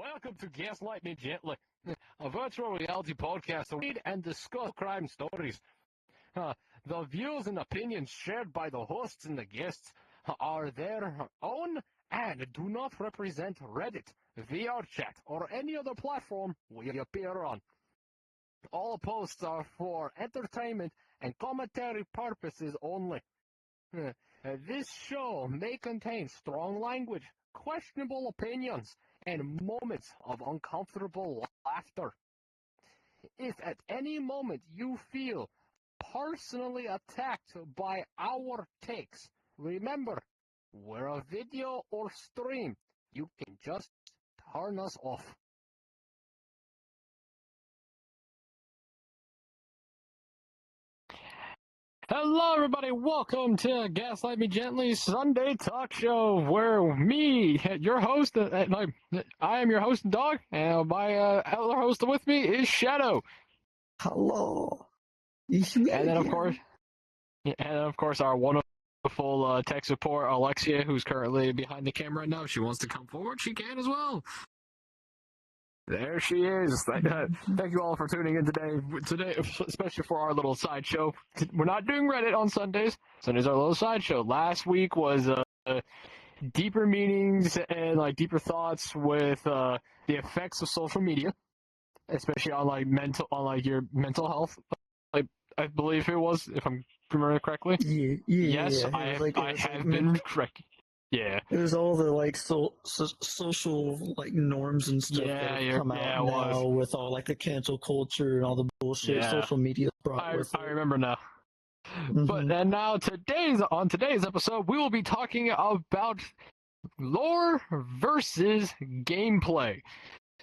Welcome to Gaslight Me Gently, a virtual reality podcast to read and discuss crime stories. The views and opinions shared by the hosts and the guests are their own and do not represent Reddit, VRchat, or any other platform we appear on. All posts are for entertainment and commentary purposes only. This show may contain strong language, questionable opinions, and moments of uncomfortable laughter. If at any moment you feel personally attacked by our takes, remember, we're a video or stream. You can just turn us off. Hello, everybody. Welcome to Gaslight Me Gently Sunday Talk Show, where me, your host, I am your host, Dog, and my other host with me is Shadow. Hello. And then, of course, our wonderful tech support, Alexia, who's currently behind the camera right now. If she wants to come forward, she can as well. There she is. Thank you all for tuning in today, especially for our little sideshow. We're not doing Reddit on Sundays. Sundays are a little sideshow. Last week was deeper meanings and deeper thoughts with the effects of social media, especially on your mental health. I believe it was, if I'm remembering correctly. Yes, I have been correct. Yeah. It was all the social norms and stuff that have come out now with all the cancel culture and all the bullshit social media brought with it. I remember now. But and now on today's episode, we will be talking about lore versus gameplay.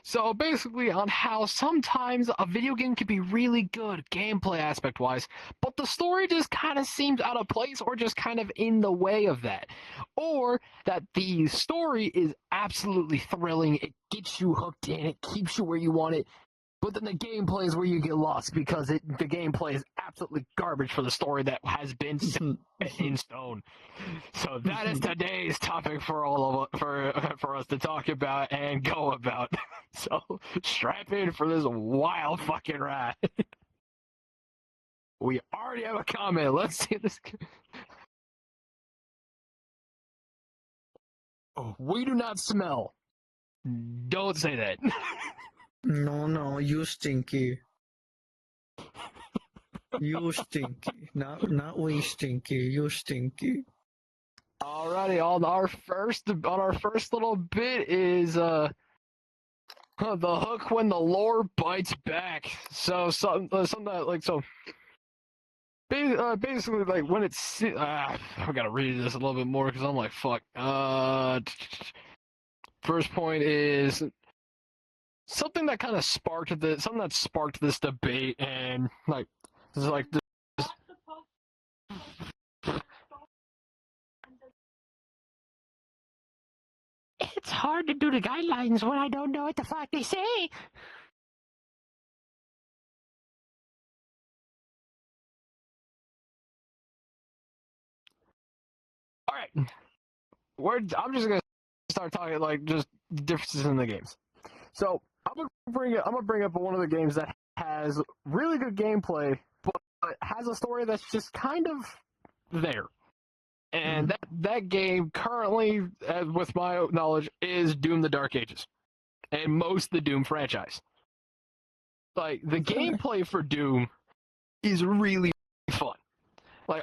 So basically on how sometimes a video game can be really good gameplay aspect wise, but the story just kind of seems out of place or just kind of in the way of that. Or that the story is absolutely thrilling, it gets you hooked in, it keeps you where you want it, but then the gameplay is where you get lost because the gameplay is absolutely garbage for the story that has been set in stone. So that is today's topic for for us to talk about and go about. So strap in for this wild fucking ride. We already have a comment. Let's see this. We do not smell. Don't say that. No, you stinky. You stinky. Not we stinky. You stinky. Alrighty, on our first little bit is the hook when the lore bites back. So basically when it's I gotta read this a little bit more because I'm like fuck. First point is something that kind of sparked this debate and It's hard to do the guidelines when I don't know what the fuck they say. Alright. I'm just gonna start talking just differences in the games. So I'm gonna bring up one of the games that has really good gameplay, but has a story that's just kind of there. And that game currently, with my knowledge, is Doom: The Dark Ages, and most of the Doom franchise. The gameplay for Doom is really fun.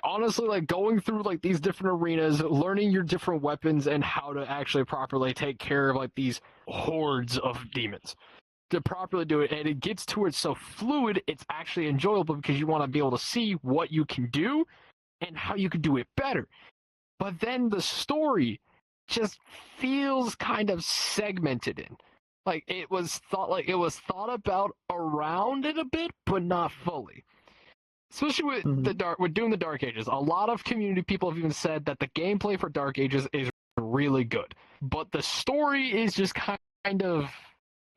Honestly, going through these different arenas, learning your different weapons and how to actually properly take care of these hordes of demons. To properly do it, and it gets to it so fluid, it's actually enjoyable because you want to be able to see what you can do and how you can do it better. But then the story just feels kind of segmented in. It was thought about around it a bit, but not fully. Especially with Doom: The Dark Ages. A lot of community people have even said that the gameplay for Dark Ages is really good. But the story is just kind of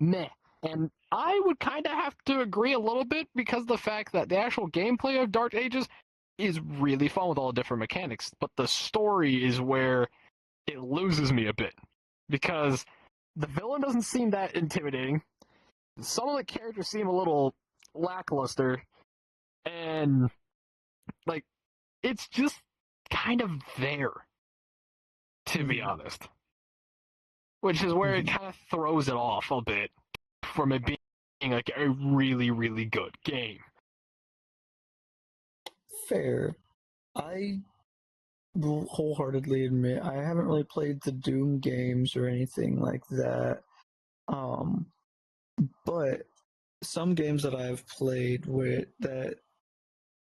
meh. And I would kind of have to agree a little bit because of the fact that the actual gameplay of Dark Ages is really fun with all the different mechanics, but the story is where it loses me a bit. Because The villain doesn't seem that intimidating. Some of the characters seem a little lackluster, and like it's just kind of there, to be honest. Which is where it kind of throws it off a bit from it being like a really, really good game. Fair. I will wholeheartedly admit I haven't really played the Doom games or anything like that. But some games that I've played with that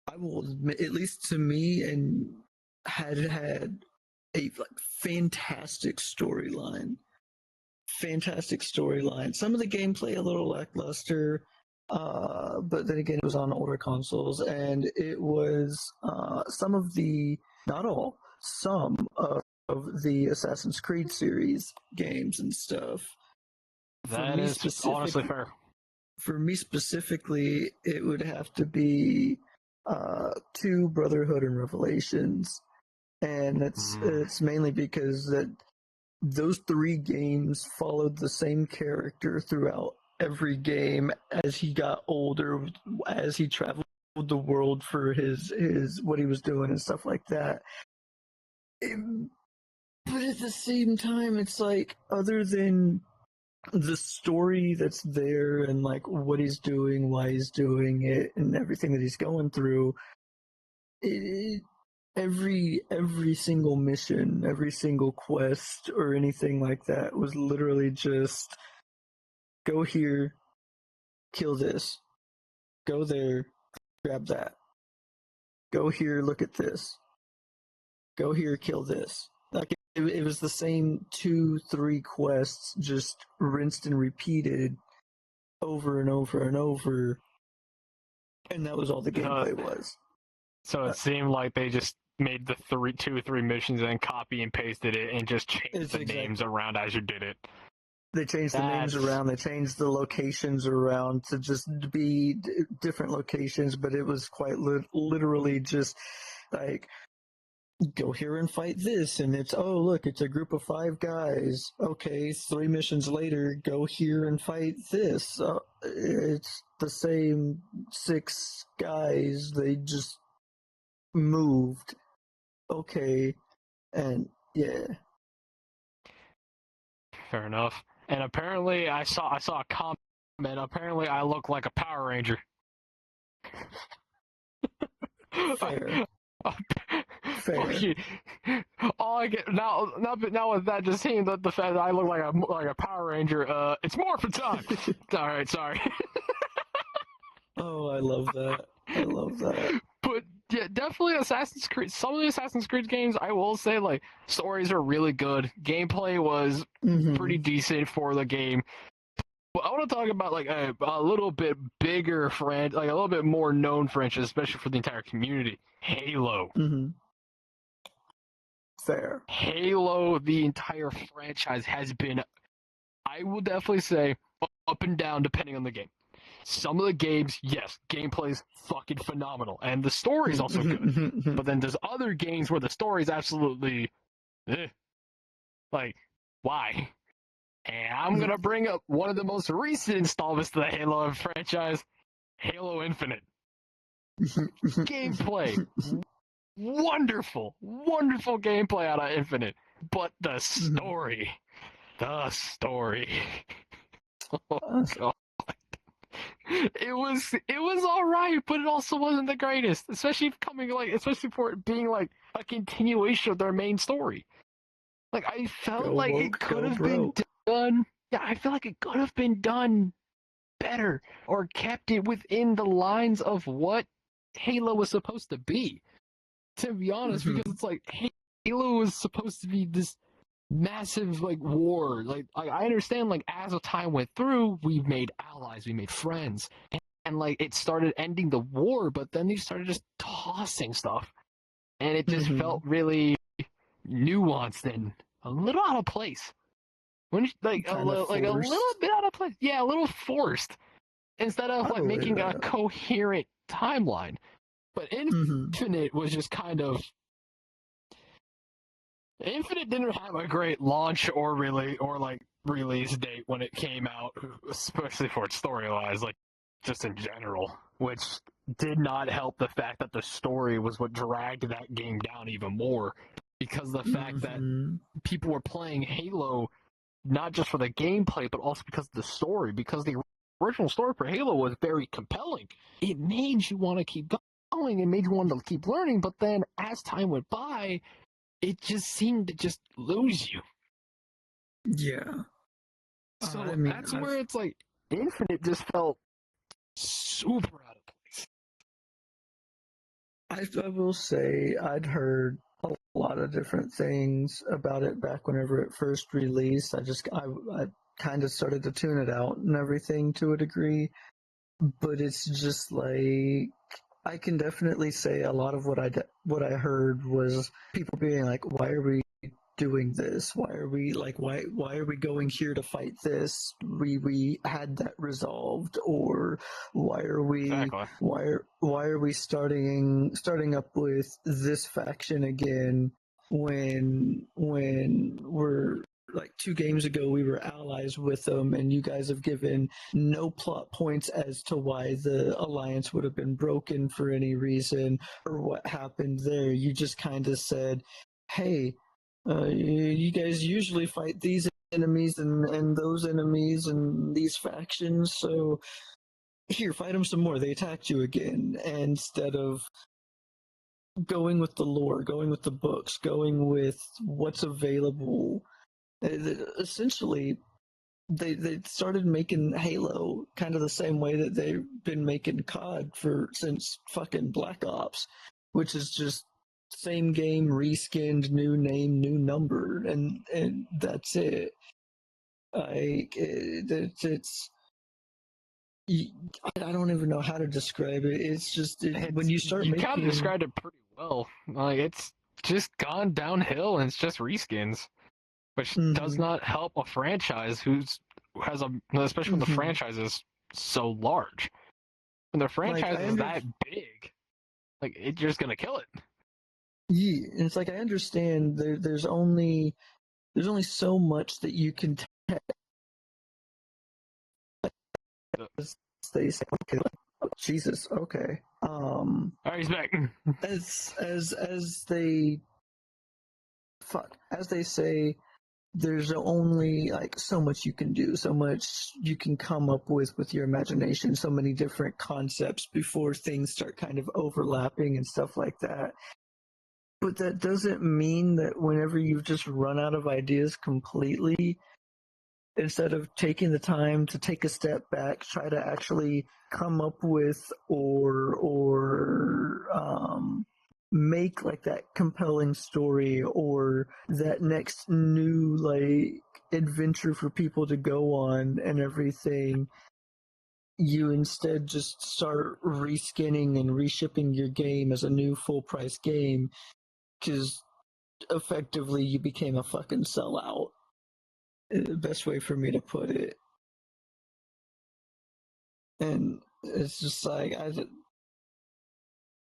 I will admit, at least to me, and had a fantastic storyline. Fantastic storyline. Some of the gameplay a little lackluster, but then again, it was on older consoles, and it was some of the, not all, some of the Assassin's Creed series games and stuff. That is honestly fair. For me specifically, it would have to be 2 Brotherhood and Revelations, and it's mainly because that those 3 games followed the same character throughout every game as he got older, as he traveled the world for his what he was doing and stuff like that. But at the same time, it's like, other than the story that's there and like what he's doing, why he's doing it, and everything that he's going through, every single mission, every single quest or anything like that was literally just go here, kill this, go there, grab that, go here, look at this, go here, kill this. Like it was the same 2-3 quests, just rinsed and repeated over and over and over, and that was all the gameplay was. So it seemed like they just made the 2 or 3 missions and copy and pasted it and just changed the names around as you did it. They changed the names around, they changed the locations around to just be different locations, but it was quite literally just like, go here and fight this, and it's, oh look, it's a group of 5 guys. Okay, 3 missions later, go here and fight this. It's the same 6 guys, they just moved. Okay, and yeah. Fair enough. And apparently, I saw a comment. Apparently, I look like a Power Ranger. Fair. Fair. All I get now with that, just seeing the fact that I look like a Power Ranger. It's morphin' time. All right, sorry. Oh, I love that. I love that. But yeah, definitely Assassin's Creed. Some of the Assassin's Creed games, I will say, like, stories are really good. Gameplay was pretty decent for the game. But I want to talk about like a little bit bigger like a little bit more known franchise, especially for the entire community. Halo. Fair. Halo, the entire franchise has been, I will definitely say, up and down depending on the game. Some of the games, yes, gameplay's fucking phenomenal, and the story's also good. But then there's other games where the story's absolutely, like, why? And I'm gonna bring up one of the most recent installments to the Halo franchise, Halo Infinite. Gameplay, wonderful gameplay out of Infinite, but the story, oh god. It was alright, but it also wasn't the greatest, especially for it being like a continuation of their main story. Like, I felt like it could have been done. Yeah, I feel like it could have been done better, or kept it within the lines of what Halo was supposed to be. To be honest, because it's like Halo was supposed to be this massive like war. Like I understand, like, as the time went through, we made allies, we made friends, and like it started ending the war, but then they started just tossing stuff, and it just felt really nuanced and a little out of place. When like a little bit out of place, yeah, a little forced, instead of like making a coherent timeline. But Infinite was just kind of, Infinite didn't have a great launch or release date when it came out, especially for its storylines, like just in general, which did not help the fact that the story was what dragged that game down even more. Because the fact that people were playing Halo not just for the gameplay, but also because of the story. Because the original story for Halo was very compelling. It made you want to keep going. It made you want to keep learning. But then, as time went by, it just seemed to just lose you. Yeah. So that's where it's like Infinite just felt super out of place. I will say I'd heard a lot of different things about it back whenever it first released. I kind of started to tune it out and everything to a degree, but it's just like I can definitely say a lot of what I heard was people being like, "Why are we doing this? Why are we why are we going here to fight this? We had that resolved, or why are we Exactly. why are we starting up with this faction again when we're like 2 games ago we were allies with them and you guys have given no plot points as to why the alliance would have been broken for any reason or what happened there. You just kind of said, hey, you guys usually fight these enemies and those enemies and these factions, so here, fight them some more. They attacked you again. And instead of going with the lore, going with the books, going with what's available, essentially, they started making Halo kind of the same way that they've been making COD since fucking Black Ops, which is just same game, reskinned, new name, new number, and that's it. It's I don't even know how to describe it. It's just when you start you making. kind of described it pretty well. Like it's just gone downhill, and it's just reskins, which does not help a franchise who has especially when the franchise is so large. When the franchise is that big, like it's just gonna kill it. Yeah, it's like I understand there's only so much that you can they say. Okay, Jesus, okay. Alright, he's back. As they say, there's only like so much you can do, so much you can come up with your imagination, so many different concepts before things start kind of overlapping and stuff like that. But that doesn't mean that whenever you've just run out of ideas completely, instead of taking the time to take a step back, try to actually come up with or make like that compelling story or that next new like adventure for people to go on and everything, you instead just start reskinning and reshipping your game as a new full price game because effectively you became a fucking sellout. The best way for me to put it. And it's just like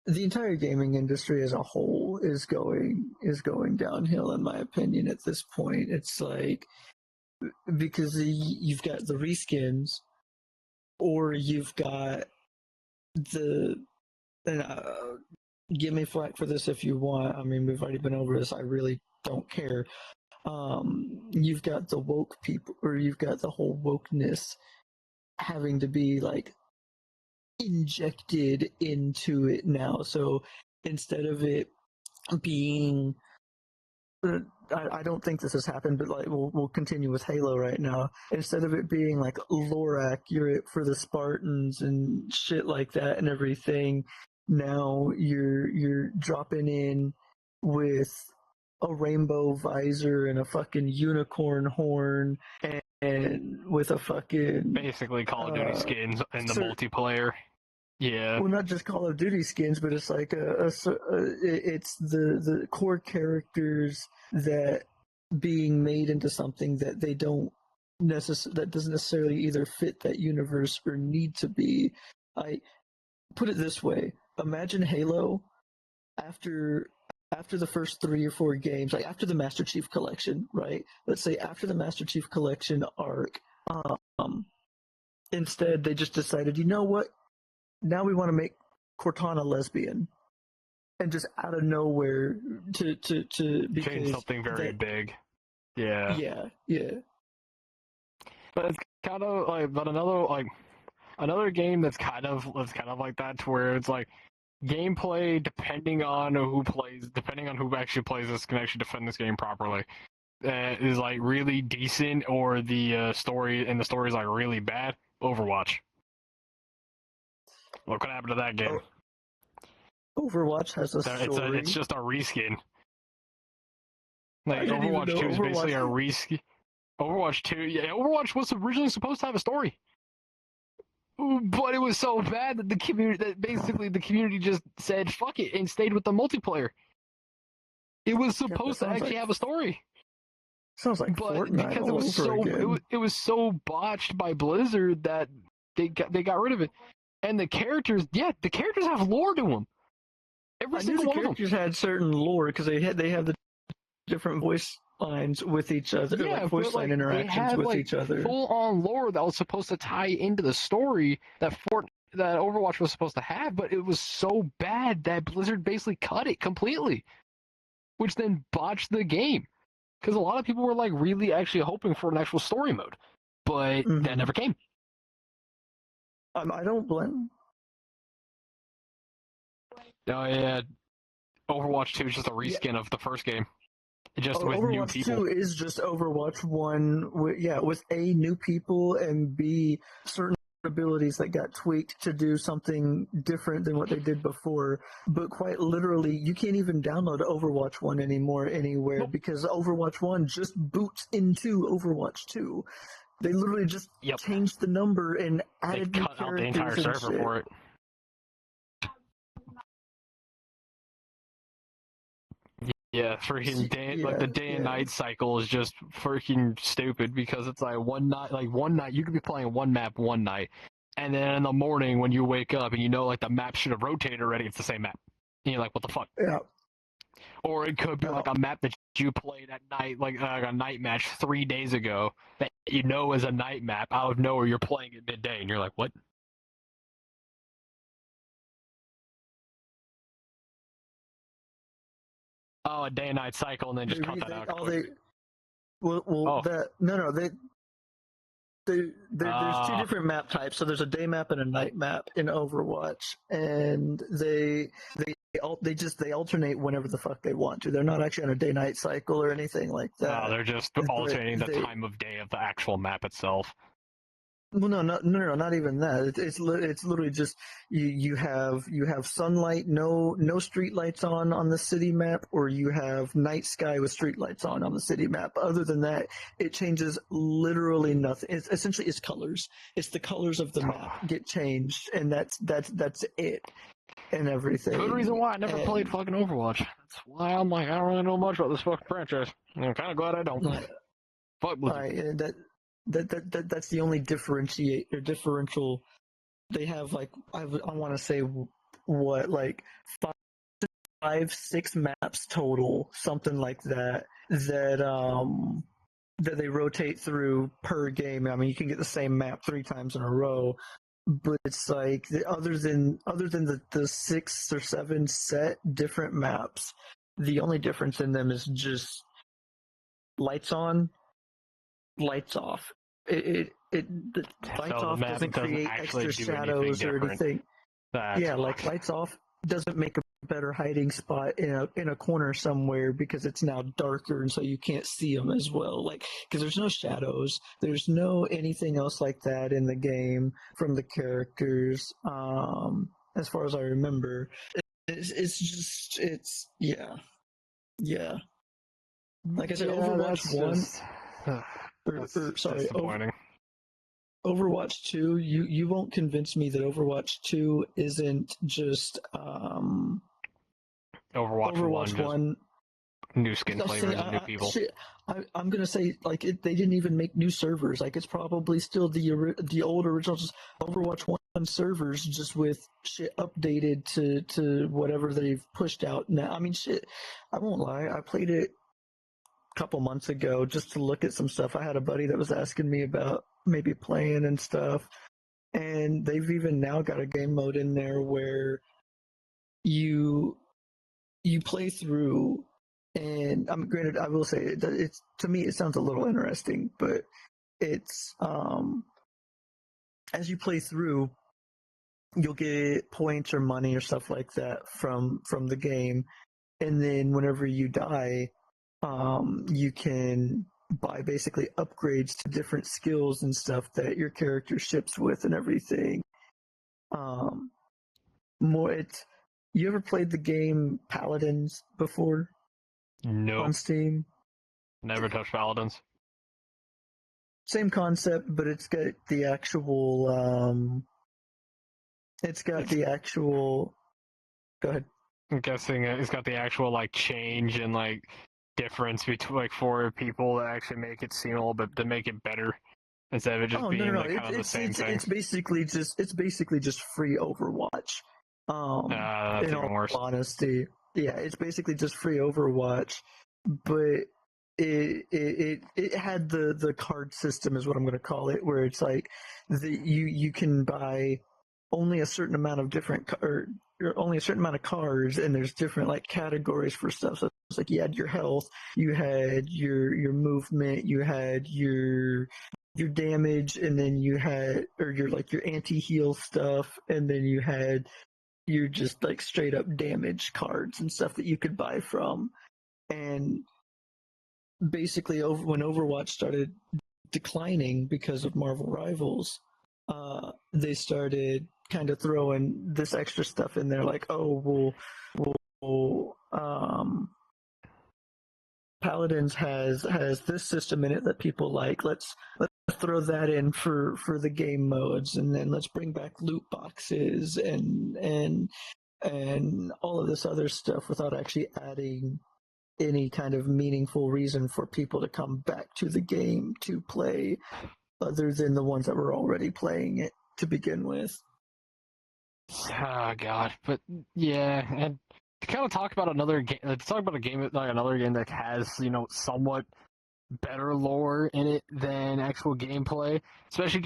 the entire gaming industry as a whole is going downhill in my opinion at this point. It's like because you've got the reskins or you've got the and give me flack for this if you want. I mean, we've already been over this. I really don't care. You've got the woke people, or you've got the whole wokeness having to be like injected into it now. So instead of it being, I don't think this has happened, but like we'll continue with Halo right now. Instead of it being like lore accurate for the Spartans and shit like that and everything, now you're dropping in with a rainbow visor and a fucking unicorn horn and with a fucking basically Call of Duty skins in the multiplayer. Yeah. Well, not just Call of Duty skins, but it's like it's the core characters that being made into something that they don't that doesn't necessarily either fit that universe or need to be. I put it this way: imagine Halo after after the first 3 or 4 games, like after the Master Chief Collection, right? Let's say after the Master Chief Collection arc, instead they just decided, you know what? Now we want to make Cortana lesbian, and just out of nowhere to because change something very big. Yeah. Yeah. But it's kind of like, but another game that's kind of like that, to where it's like gameplay, depending on who actually plays this, can actually defend this game properly. Is like really decent, or the story is like really bad. Overwatch. Look what happened to that game. Overwatch has a story. It's just a reskin. Like, Overwatch 2 is basically a reskin. Overwatch 2, yeah, Overwatch was originally supposed to have a story. But it was so bad that the community just said fuck it and stayed with the multiplayer. It was supposed to actually have a story. Sounds like Fortnite because again. It was so botched by Blizzard that they got rid of it. And the characters have lore to them. Every single one of them. The characters had certain lore because they have the different voice lines with each other, like voice line interactions with each other. Full on lore that was supposed to tie into the story that Overwatch was supposed to have, but it was so bad that Blizzard basically cut it completely, which then botched the game. Because a lot of people were like really actually hoping for an actual story mode, but that never came. I don't blame. Oh yeah, Overwatch 2 is just a reskin of the first game, just with new people. Overwatch 2 is just Overwatch 1, with A, new people, and B, certain abilities that got tweaked to do something different than what they did before. But quite literally, you can't even download Overwatch 1 anymore anywhere because Overwatch 1 just boots into Overwatch 2. They literally just changed the number and added new characters. They cut out the entire server for it. Yeah, freaking the day and night cycle is just freaking stupid, because it's like one night you could be playing one map one night, and then in the morning when you wake up and you know like the map should have rotated already, it's the same map. And you're like, what the fuck? Yeah. Or it could be like a map that you played at night, like a night match 3 days ago, that you know is a night map. Out of nowhere, you're playing at midday, and you're like, what? Oh, a day and night cycle, and then just cut that out. There's 2 different map types. So there's a day map and a night map in Overwatch, and they alternate whenever the fuck they want to. They're not actually on a day-night cycle or anything like that. No, they're just alternating the time of day of the actual map itself. Well, no, not even that. It's literally just you have sunlight, no street lights on the city map, or you have night sky with street lights on the city map. Other than that, it changes literally nothing. It's essentially colors. It's the colors of the map get changed, and that's it. And everything. Good reason why I never played fucking Overwatch. That's why I'm like, I don't really know much about this fucking franchise. I'm kind of glad I don't. Fuck Blizzard. That's the only differential. They have like I want to say what, like 5-6 maps total, something like that. That they rotate through per game. I mean, you can get the same map 3 times in a row. But it's like other than the 6 or 7 set different maps, the only difference in them is just lights on, lights off. The lights off doesn't create extra shadows or anything. Like lights off doesn't make a better hiding spot in a corner somewhere because it's now darker and so you can't see them as well. Like, because there's no shadows, there's no anything else like that in the game from the characters. As far as I remember, it's Like I said, Overwatch 1. Overwatch 2, you won't convince me that Overwatch 2 isn't just Overwatch 1 new skin flavors and new people. I'm gonna say like they didn't even make new servers. Like it's probably still the old original. Overwatch 1 servers just with shit updated to whatever they've pushed out now. I mean, shit, I won't lie. I played it a couple months ago just to look at some stuff. I had a buddy that was asking me about maybe playing and stuff. And they've even now got a game mode in there where you play through, and I'm granted, I will say it's to me it sounds a little interesting, but it's as you play through, you'll get points or money or stuff like that from the game, and then whenever you die, you can buy basically upgrades to different skills and stuff that your character ships with and everything. You ever played the game Paladins before Nope. on Steam? Never touched Paladins. Same concept, but it's got the actual go ahead. I'm guessing it's got the actual like change and like difference between like for people that actually make it seem a little bit to make it better instead of it just being like kind of the same thing. It's basically just free Overwatch. That's in even all worse. honesty, yeah, it's basically just free Overwatch, but it had the card system is what I'm going to call it, where it's like you can buy only a certain amount of only a certain amount of cards, and there's different like categories for stuff. So it's like you had your health, you had your movement, you had your damage, and then you had your anti-heal stuff, and then you had your just like straight up damage cards and stuff that you could buy from. And basically when Overwatch started declining because of Marvel Rivals, they started kind of throwing this extra stuff in there, like, oh, well, Paladins has this system in it that people like. Let's throw that in for the game modes, and then let's bring back loot boxes and all of this other stuff without actually adding any kind of meaningful reason for people to come back to the game to play, other than the ones that were already playing it to begin with. Oh god, but yeah, and to kind of talk about another game, another game that has somewhat better lore in it than actual gameplay, especially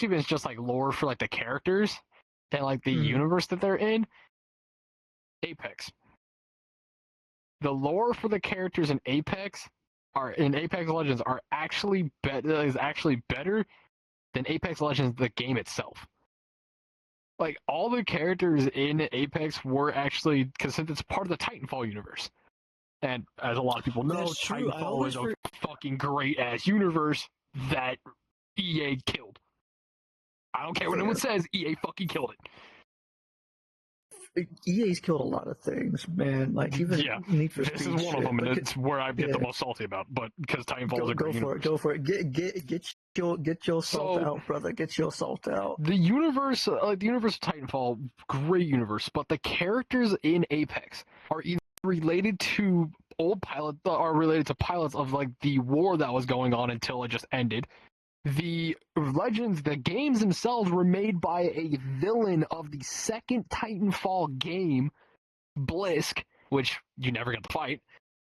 if it's just like lore for like the characters and like the universe that they're in. Apex. The lore for the characters in Apex Legends are actually better than Apex Legends the game itself. Like all the characters in Apex were actually, because it's part of the Titanfall universe. And as a lot of people know, Titanfall is a fucking great ass universe that EA killed. I don't care what anyone says, EA fucking killed it. EA's killed a lot of things, man. Like even Need for Speed. This is one of them, and it's where I get the most salty about. But because Titanfall is a great universe. Go for it. Get your salt out, brother. Get your salt out. The universe, the universe of Titanfall, great universe. But the characters in Apex are either related to pilots of like the war that was going on until it just ended. The games themselves were made by a villain of the second Titanfall game, Blisk, which you never got to fight.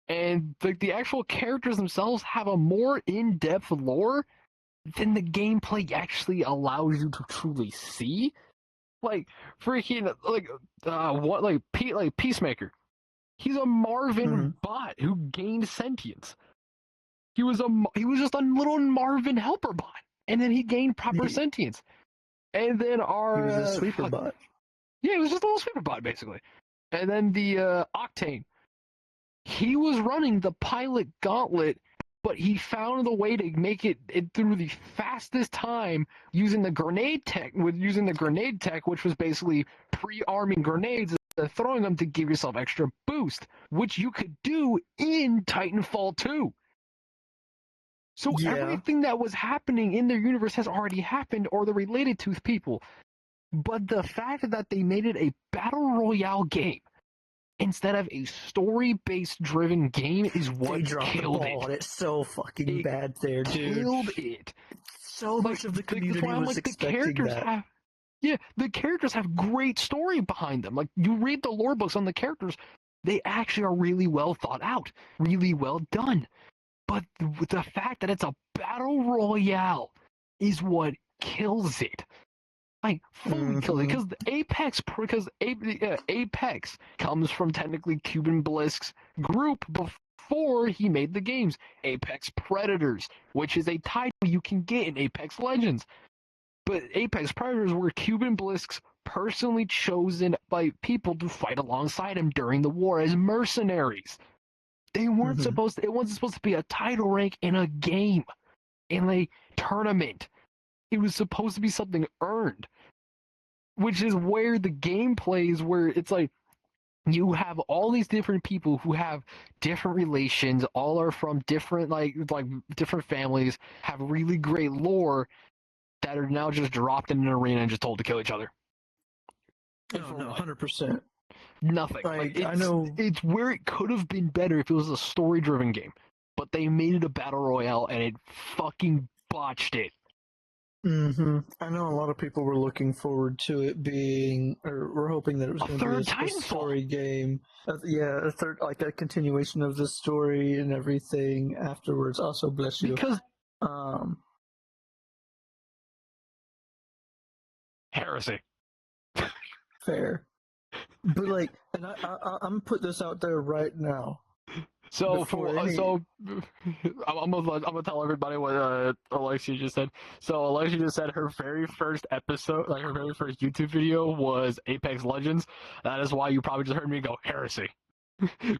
And the actual characters themselves have a more in-depth lore than the gameplay actually allows you to truly see. Like freaking Peacemaker. He's a Marvin bot who gained sentience. He was just a little Marvin helper bot, and then he gained proper sentience. And then he was a sweeper bot. Yeah, he was just a little sweeper bot basically. And then the Octane, he was running the pilot gauntlet, but he found the way to make it through the fastest time using the grenade tech, which was basically pre-arming grenades and throwing them to give yourself extra boost, which you could do in Titanfall 2. So everything that was happening in their universe has already happened, or they're related to people. But the fact that they made it a battle royale game instead of a story-based driven game is what killed it. It's so fucking bad there, dude. Killed it. So much of the community was expecting that. Yeah, the characters have great story behind them. Like, you read the lore books on the characters, they actually are really well thought out, really well done. But the fact that it's a battle royale is what kills it. Like, fully kills it. Because Apex comes from technically Cuban Blisk's group before he made the games. Apex Predators, which is a title you can get in Apex Legends. But Apex Predators were Cuban Blisk's personally chosen by people to fight alongside him during the war as mercenaries. They weren't supposed to, it wasn't supposed to be a title rank in a game, in a tournament. It was supposed to be something earned. Which is where the game plays, where it's like, you have all these different people who have different relations, all are from different like different families, have really great lore, that are now just dropped in an arena and just told to kill each other. No, 100%. Nothing. Like I know it's where it could have been better if it was a story-driven game, but they made it a battle royale and it fucking botched it. I know a lot of people were looking forward to it being, or were hoping that it was going to be a story game. Yeah, a third, like a continuation of the story and everything afterwards. Also, bless you. Because heresy. Fair. But like, and I'm gonna put this out there right now. So I'm gonna tell everybody what Alexia just said. So Alexia just said her very first episode, like her very first YouTube video, was Apex Legends. That is why you probably just heard me go heresy,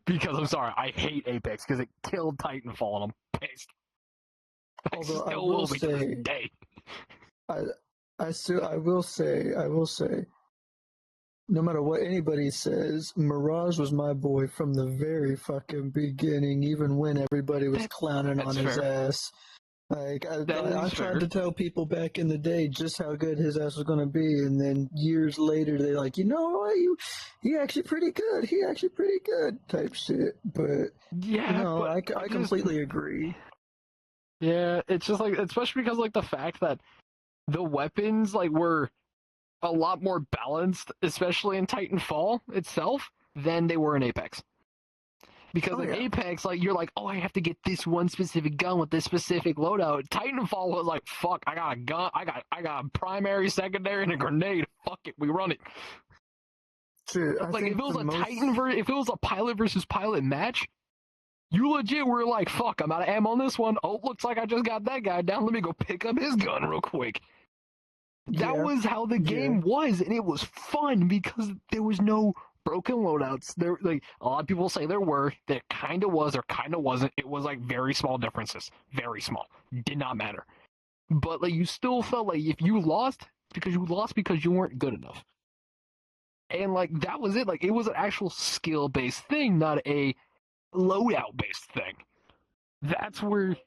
because I'm sorry, I hate Apex because it killed Titanfall, and I'm pissed. Although I will say, I will say, no matter what anybody says, Mirage was my boy from the very fucking beginning, even when everybody was clowning on his ass. Like, I tried to tell people back in the day just how good his ass was going to be, and then years later, they're like, you know what, he actually pretty good, type shit. But, yeah, no, I completely agree. Yeah, it's just like, especially because, like, the fact that the weapons, like, were a lot more balanced, especially in Titanfall itself, than they were in Apex. Because in Apex, like, you're like, oh, I have to get this one specific gun with this specific loadout. Titanfall was like, fuck, I got a gun, I got a primary, secondary, and a grenade. Fuck it, we run it. True. Like, if it was if it was a pilot versus pilot match, you legit were like, fuck, I'm out of ammo on this one. Oh, looks like I just got that guy down. Let me go pick up his gun real quick. That was how the game was, and it was fun because there was no broken loadouts. There, like, a lot of people say there were. There kind of was or kind of wasn't. It was like very small differences, very small. Did not matter. But like, you still felt like if you lost because you weren't good enough, and like that was it. Like, it was an actual skill-based thing, not a loadout-based thing. That's where,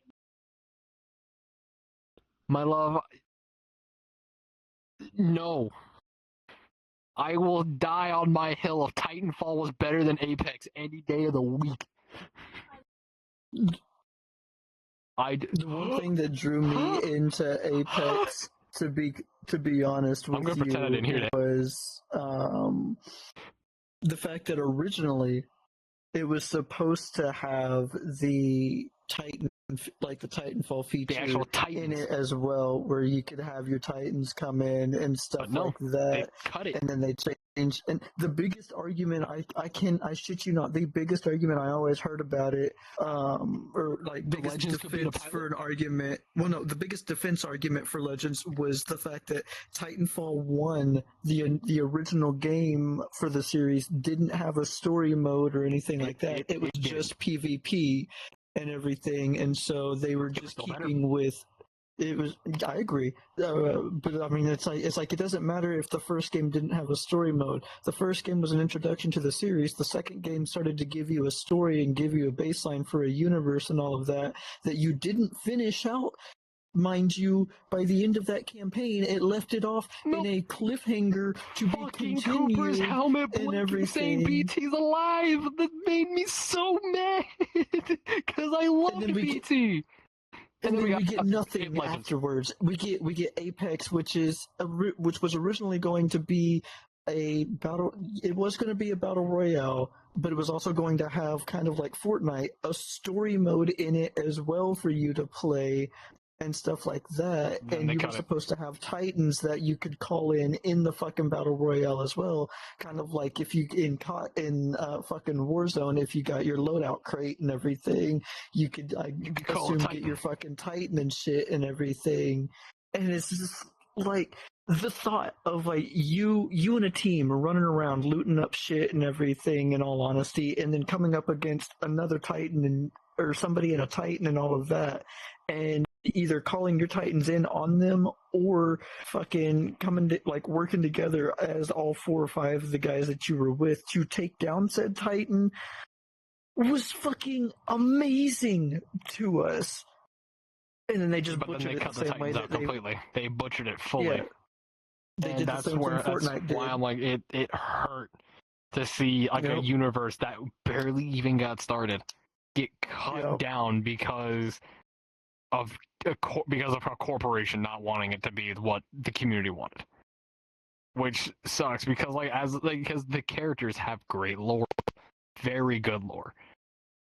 my love. No. I will die on my hill if Titanfall was better than Apex any day of the week. The one thing that drew me into Apex, to be honest with you, was the fact that originally it was supposed to have the Titanfall feature, the actual Titans in it as well, where you could have your Titans come in and stuff like that. They cut it. And then they changed. And the biggest argument I shit you not, the biggest argument I always heard about it, or like the biggest Legends defense for an argument. Well, no, the biggest defense argument for Legends was the fact that Titanfall 1, the original game for the series, didn't have a story mode or anything like that. It was just PvP and everything, and so they were just keeping with it. Was, I agree, but I mean, it's like it doesn't matter if the first game didn't have a story mode. The first game was an introduction to the series. The second game started to give you a story and give you a baseline for a universe and all of that you didn't finish out. Mind you, by the end of that campaign, it left it off in a cliffhanger to be continued. Cooper's helmet and everything. Saying BT's alive. That made me so mad because I love BT. And then we get Hit nothing Legends. afterwards. We get Apex, which was originally going to be a battle. It was going to be a battle royale, but it was also going to have kind of like Fortnite, a story mode in it as well for you to play and stuff like that. Then And they you were cut it. supposed to have Titans that you could call in the fucking battle royale as well. Kind of like if you in fucking Warzone, if you got your loadout crate and everything, you could call it assume get Titan. your fucking Titan and shit and everything. And it's just like the thought of like you and a team are running around looting up shit and everything, in all honesty, and then coming up against another Titan or somebody in a Titan and all of that, and either calling your Titans in on them or fucking coming to, like working together as all 4 or 5 of the guys that you were with to take down said Titan was fucking amazing to us. And then they just But then butchered they it cut the the same way Titans that out completely. They butchered it fully. Yeah, they and did the that's same where thing that's Fortnite did. why I'm like it hurt to see like a Yep. universe that barely even got started get cut Yep. down because of a corporation not wanting it to be what the community wanted, which sucks because because the characters have great lore, very good lore,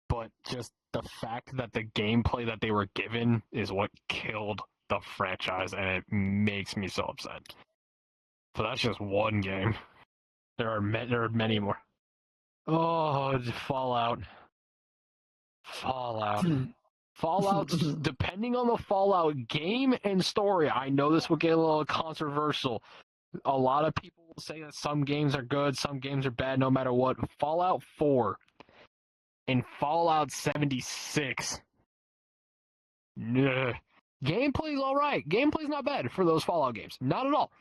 but just the fact that the gameplay that they were given is what killed the franchise, and it makes me so upset. So that's just one game. There are many more. Oh, Fallout. Fallout, depending on the Fallout game and story, I know this will get a little controversial. A lot of people will say that some games are good, some games are bad, no matter what. Fallout 4 and Fallout 76. Gameplay's alright. Gameplay's not bad for those Fallout games. Not at all.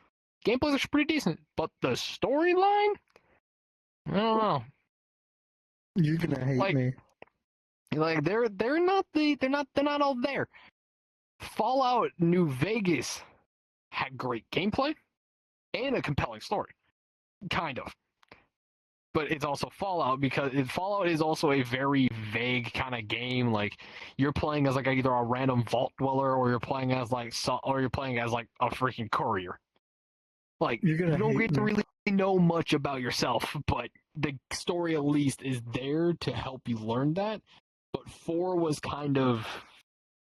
Gameplay's actually pretty decent, but the storyline? I don't know. You're gonna hate me. Like they're not all there. Fallout New Vegas had great gameplay and a compelling story, kind of. But it's also Fallout because Fallout is also a very vague kind of game. Like you're playing as like either a random vault dweller or you're playing as like a freaking courier. Like you don't get to really know much about yourself, but the story at least is there to help you learn that. But 4 was kind of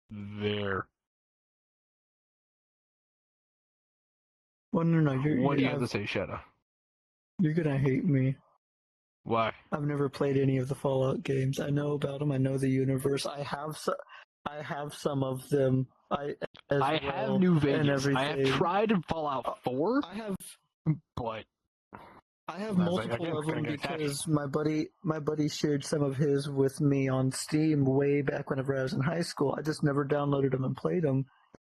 there. Well, no. What do you have to say, Shadow? You're gonna hate me. Why? I've never played any of the Fallout games. I know about them. I know the universe. I have some of them. I have New Vegas. I have tried Fallout 4. I have multiple of them because my buddy shared some of his with me on Steam way back whenever I was in high school. I just never downloaded them and played them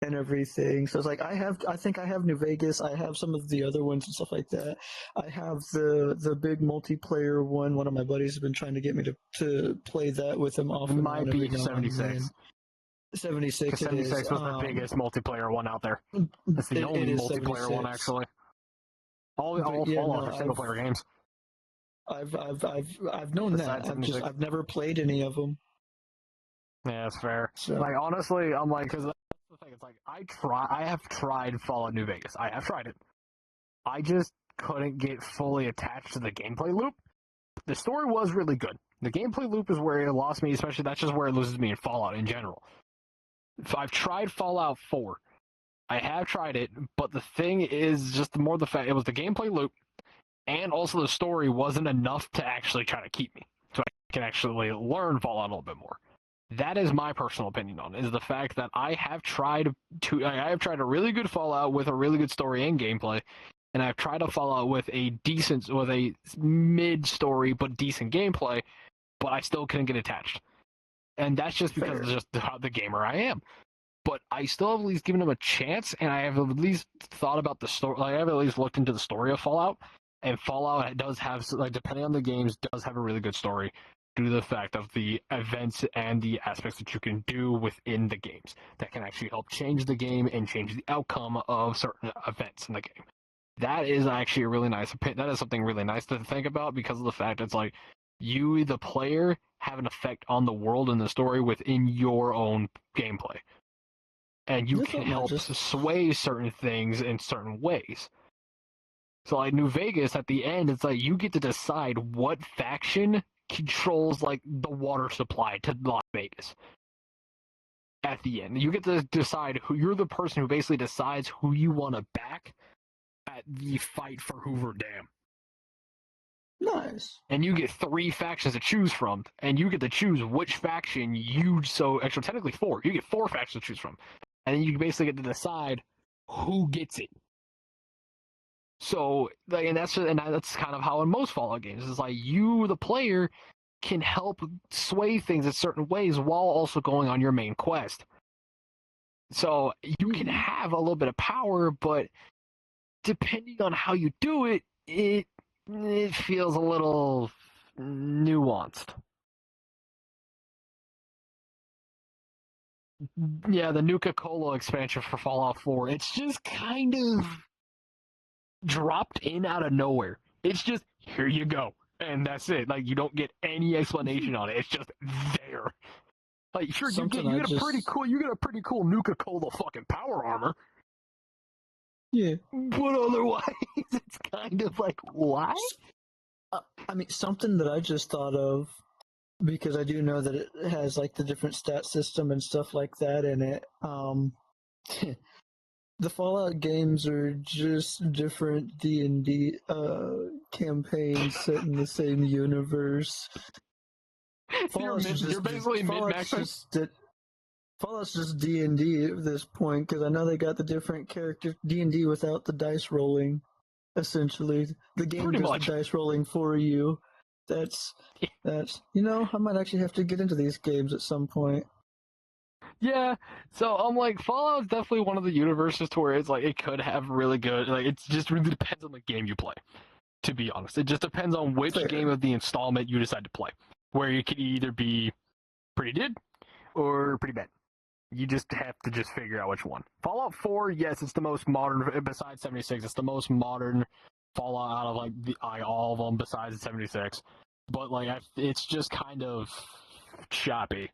and everything. So it's like I think I have New Vegas. I have some of the other ones and stuff like that. I have the big multiplayer one. One of my buddies has been trying to get me to play that with him off and on. Might be 76. 76. 76 was the biggest multiplayer one out there. It's the only multiplayer 76. one actually. All Fallout are single player games. I've known that. I've never played any of them. Yeah, that's fair. So. Like honestly, I'm like, because that's the thing. It's like I have tried Fallout New Vegas. I have tried it. I just couldn't get fully attached to the gameplay loop. The story was really good. The gameplay loop is where it lost me. Especially that's just where it loses me in Fallout in general. I've tried Fallout 4. I have tried it, but the thing is just more the fact it was the gameplay loop, and also the story wasn't enough to actually try to keep me, so I can actually learn Fallout a little bit more. That is my personal opinion on it, is the fact that I have tried a really good Fallout with a really good story and gameplay, and I've tried a Fallout with a mid story but decent gameplay, but I still couldn't get attached, and that's just because of just how the gamer I am. But I still have at least given him a chance, and I have at least thought about the story. Like, I have at least looked into the story of Fallout, and Fallout does have, like, depending on the games, does have a really good story due to the fact of the events and the aspects that you can do within the games that can actually help change the game and change the outcome of certain events in the game. That is actually a really nice opinion. That is something really nice to think about because of the fact it's like you, the player, have an effect on the world and the story within your own gameplay. and you That's can not help just sway certain things in certain ways. So like New Vegas, at the end, it's like you get to decide what faction controls like the water supply to Las Vegas. At the end, you get to decide who you're the person who basically decides who you want to back at the fight for Hoover Dam. nice. And you get 3 factions to choose from, and you get to choose which faction you actually technically 4. You get 4 factions to choose from, and then you basically get to decide who gets it. So, like, and that's kind of how in most Fallout games is like you, the player, can help sway things in certain ways while also going on your main quest. So you can have a little bit of power, but depending on how you do it, it feels a little nuanced. Yeah, the Nuka-Cola expansion for Fallout 4, it's just kind of dropped in out of nowhere. It's just, here you go. And that's it. Like, you don't get any explanation on it. It's just there. Like, sure, you get a pretty cool Nuka-Cola fucking power armor. Yeah. But otherwise, it's kind of like, what? I mean, something that I just thought of, because I do know that it has like the different stat system and stuff like that in it. The Fallout games are just different D&D campaigns set in the same universe. You're basically mid-maxing. Fallout's just D&D at this point, because I know they got the different characters, D&D without the dice rolling, essentially. The game Pretty does much. the dice rolling for you. That's, I might actually have to get into these games at some point. Yeah, so I'm like, Fallout's definitely one of the universes to where it's like, it could have really good, like, it just really depends on the game you play, to be honest. It just depends on which game of the installment you decide to play, where you can either be pretty good or pretty bad. You just have to just figure out which one. Fallout 4, yes, it's the most modern, besides 76, it's the most modern Fallout out of, like, all of them besides 76. But, like, it's just kind of choppy.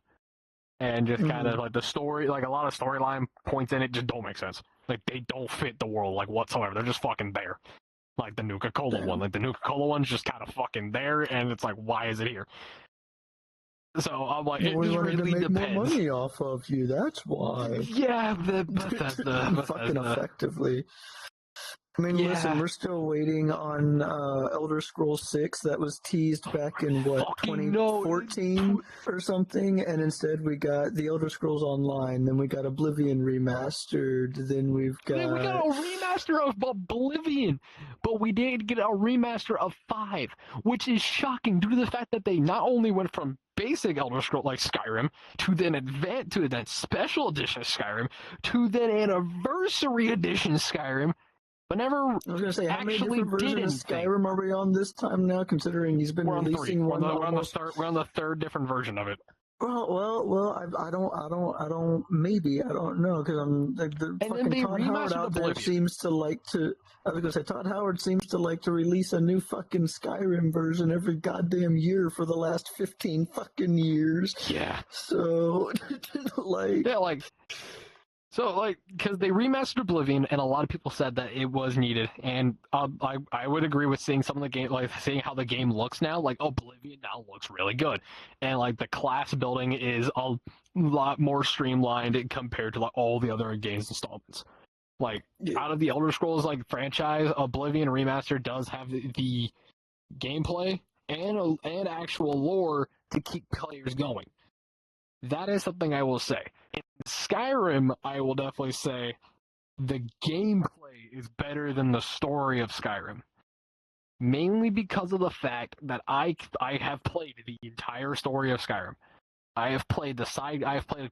And just kind of, like, the story, like, a lot of storyline points in it just don't make sense. Like, they don't fit the world, like, whatsoever. They're just fucking there. Like, the Nuka-Cola one. Like, the Nuka-Cola one's just kind of fucking there, and it's like, why is it here? So I'm like, it just really depends. More money off of you. That's why. Yeah, the Bethesda. Fucking effectively. I mean, listen, we're still waiting on Elder Scrolls 6 that was teased back in, 2014 or something, and instead we got the Elder Scrolls Online, then we got Oblivion Remastered, then we got a remaster of Oblivion, but we didn't get a remaster of 5, which is shocking due to the fact that they not only went from basic Elder Scrolls like Skyrim to then special edition Skyrim to then anniversary edition Skyrim. But never I was gonna say, how many different versions of Skyrim are we on this time now? Considering he's been releasing one. We're on the 3rd different version of it. Well. I don't. Maybe I don't know, because I'm the fucking Todd Howard out there seems to like to. I was gonna say Todd Howard seems to like to release a new fucking Skyrim version every goddamn year for the last 15 fucking years. Yeah. So, because they remastered Oblivion, and a lot of people said that it was needed, and I would agree with seeing some of the game, like seeing how the game looks now. Like Oblivion now looks really good, and like the class building is a lot more streamlined compared to like all the other games installments. Like out of the Elder Scrolls like franchise, Oblivion Remastered does have the gameplay and actual lore to keep players going. That is something I will say. In Skyrim, I will definitely say the gameplay is better than the story of Skyrim. Mainly because of the fact that I have played the entire story of Skyrim. I have played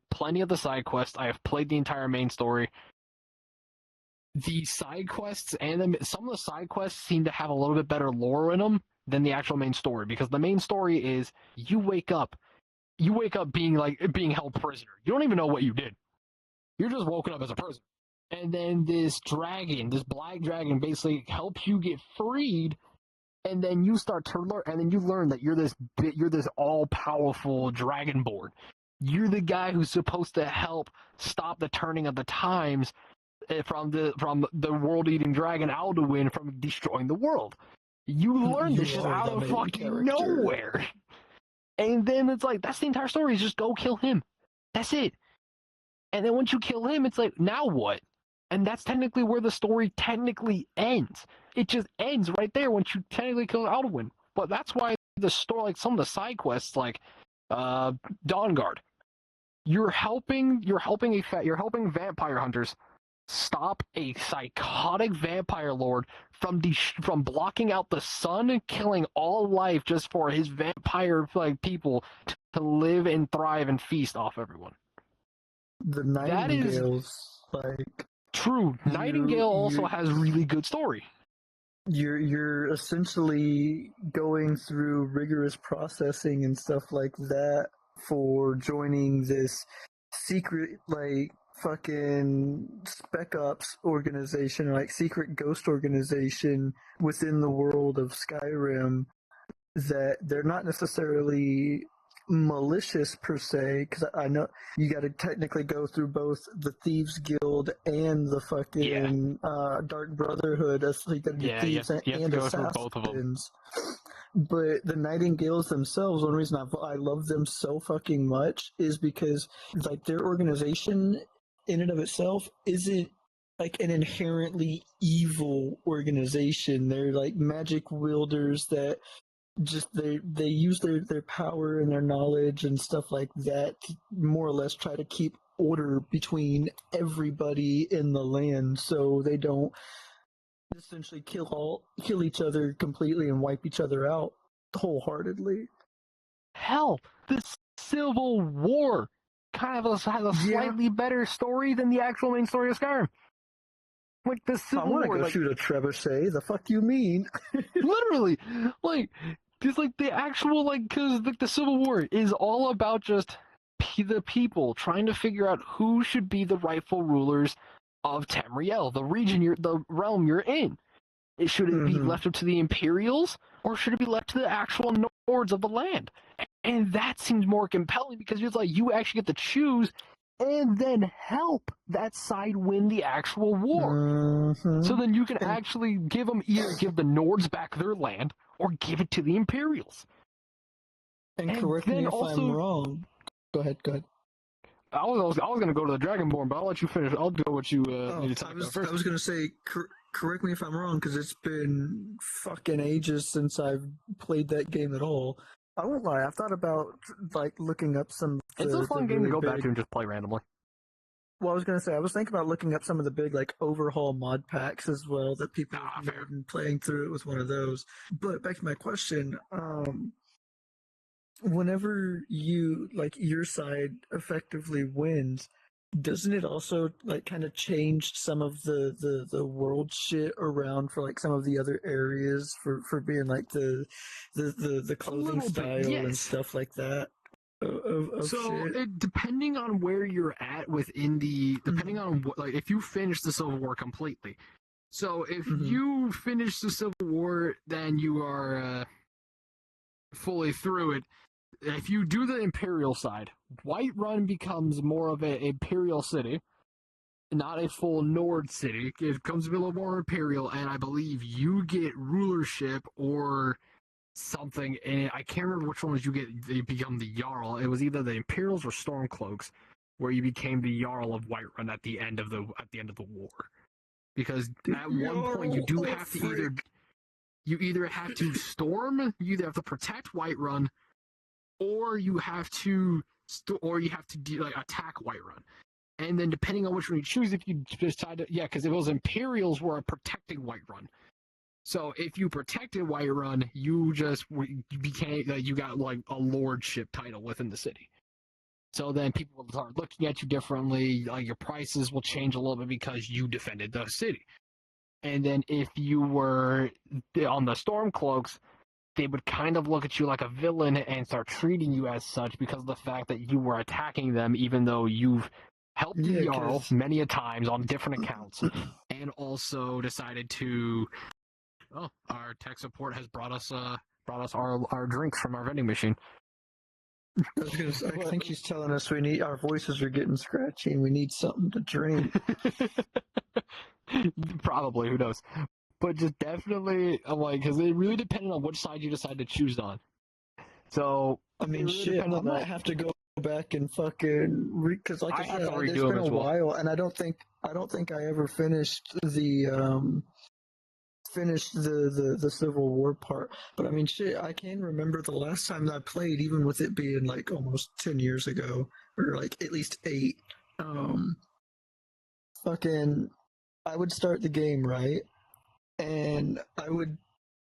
plenty of the side quests. I have played the entire main story. The side quests and some of the side quests seem to have a little bit better lore in them than the actual main story, because the main story is you wake up being held prisoner. You don't even know what you did. You're just woken up as a prisoner. And then this black dragon, basically helps you get freed, and then you start to learn, and then you learn that you're this all-powerful dragonborn You're the guy who's supposed to help stop the turning of the times from the world-eating dragon Alduin from destroying the world. You learn this just out of fucking nowhere. And then it's like, that's the entire story, is just go kill him. That's it. And then once you kill him, it's like, now what? And that's technically where the story technically ends. It just ends right there once you technically kill Alduin. But that's why the story, like some of the side quests, like Dawnguard, you're helping vampire hunters stop a psychotic vampire lord from blocking out the sun and killing all life just for his vampire people to live and thrive and feast off everyone. The Nightingales, true. Nightingale also has really good story. You're essentially going through rigorous processing and stuff like that for joining this secret fucking spec ops organization, secret ghost organization within the world of Skyrim, that they're not necessarily malicious per se, because I know you got to technically go through both the Thieves Guild and the fucking Dark Brotherhood. So you got to do thieves and assassins. But the Nightingales themselves, one reason I love them so fucking much is because their organization in and of itself isn't an inherently evil organization. They're magic wielders that just they use their power and their knowledge and stuff like that to more or less try to keep order between everybody in the land, so they don't essentially kill each other completely and wipe each other out wholeheartedly. Hell, the Civil War kind of has a slightly better story than the actual main story of Skyrim. The Civil War. I want to go shoot a trebuchet. The fuck you mean? Literally, because the actual because the Civil War is all about just the people trying to figure out who should be the rightful rulers of Tamriel, the realm you're in. Should it be left up to the Imperials, or should it be left to the actual lords of the land? And that seems more compelling because it's you actually get to choose and then help that side win the actual war. So then you can actually either give the Nords back their land or give it to the Imperials. And correct me if I'm wrong. Go ahead. I was going to go to the Dragonborn, but I'll let you finish. I'll do what you need to talk about first. I was going to say, correct me if I'm wrong, because it's been fucking ages since I've played that game at all. I won't lie, I've thought about looking up some. It's a fun game to go back to and just play randomly. Well, I was gonna say I was thinking about looking up some of the big overhaul mod packs as well that people have been playing through it with one of those. But back to my question, whenever you your side effectively wins, doesn't it also kind of change some of the world shit around for some of the other areas for being the clothing style and stuff like that? Depending on where you're at within depending on what, if you finish the Civil War completely. So if you finish the Civil War, then you are fully through it. If you do the Imperial side, Whiterun becomes more of an Imperial city, not a full Nord city. It becomes a little more Imperial, and I believe you get rulership or something, and I can't remember which one was you become the Jarl. It was either the Imperials or Stormcloaks, where you became the Jarl of Whiterun at the end of the war. Because at one point you do have to either have to storm, you either have to protect Whiterun, or you have to attack Whiterun. And then depending on which one you choose, if you decide to, because it was Imperials were protecting Whiterun. So if you protected Whiterun, you became you got a lordship title within the city. So then people will start looking at you differently. Your prices will change a little bit because you defended the city. And then if you were on the Stormcloaks, they would kind of look at you like a villain and start treating you as such because of the fact that you were attacking them, even though you've helped the Jarl many a times on different accounts, and also decided to. Oh, our tech support has brought us our drinks from our vending machine. I think she's telling us our voices are getting scratchy and we need something to drink. Probably, who knows? But just definitely, I'm like, because it really depended on which side you decide to choose on. So I mean, really shit, I might have to go back and fucking because, like I have said, to redo it's them been a as well. while, and I don't think I ever finished the Civil War part. But I mean, shit, I can remember the last time that I played, even with it being like almost 10 years ago, or like at least 8. Um, fucking, I would start the game right, and I would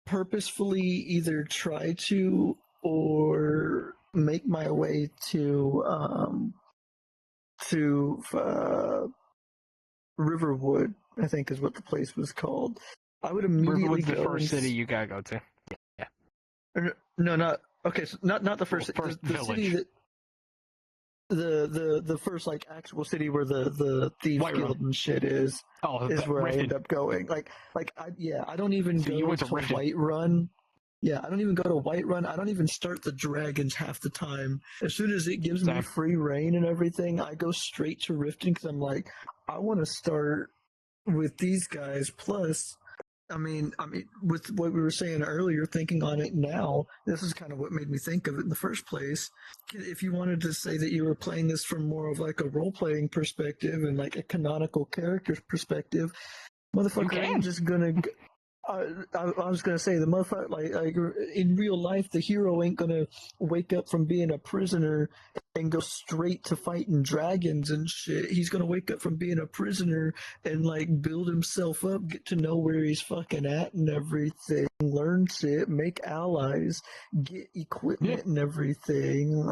purposefully either try to or make my way to Riverwood, I think is what the place was called. I would immediately Riverwood's the go first and city you gotta go to. Yeah. no, not okay. So not the first, Well, first the city village. that the first like actual city where the Thieves Whiterun. Guild and shit is Oh, where I Riften. end up going. I don't even So you go went to to Riften. Whiterun. Yeah, I don't even go to Whiterun. I don't even start the dragons half the time. As soon as it gives me Same. free reign and everything, I go straight to Riften because I'm like, I want to start with these guys. Plus, I mean, with what we were saying earlier, thinking on it now, this is kind of what made me think of it in the first place. If you wanted to say that you were playing this from more of like a role-playing perspective and like a canonical character perspective, motherfucker ain't just gonna. I was gonna say the motherfucker like in real life, the hero ain't gonna wake up from being a prisoner and go straight to fighting dragons and shit. He's gonna wake up from being a prisoner and like build himself up, get to know where he's fucking at and everything, learn shit, make allies, get equipment and everything.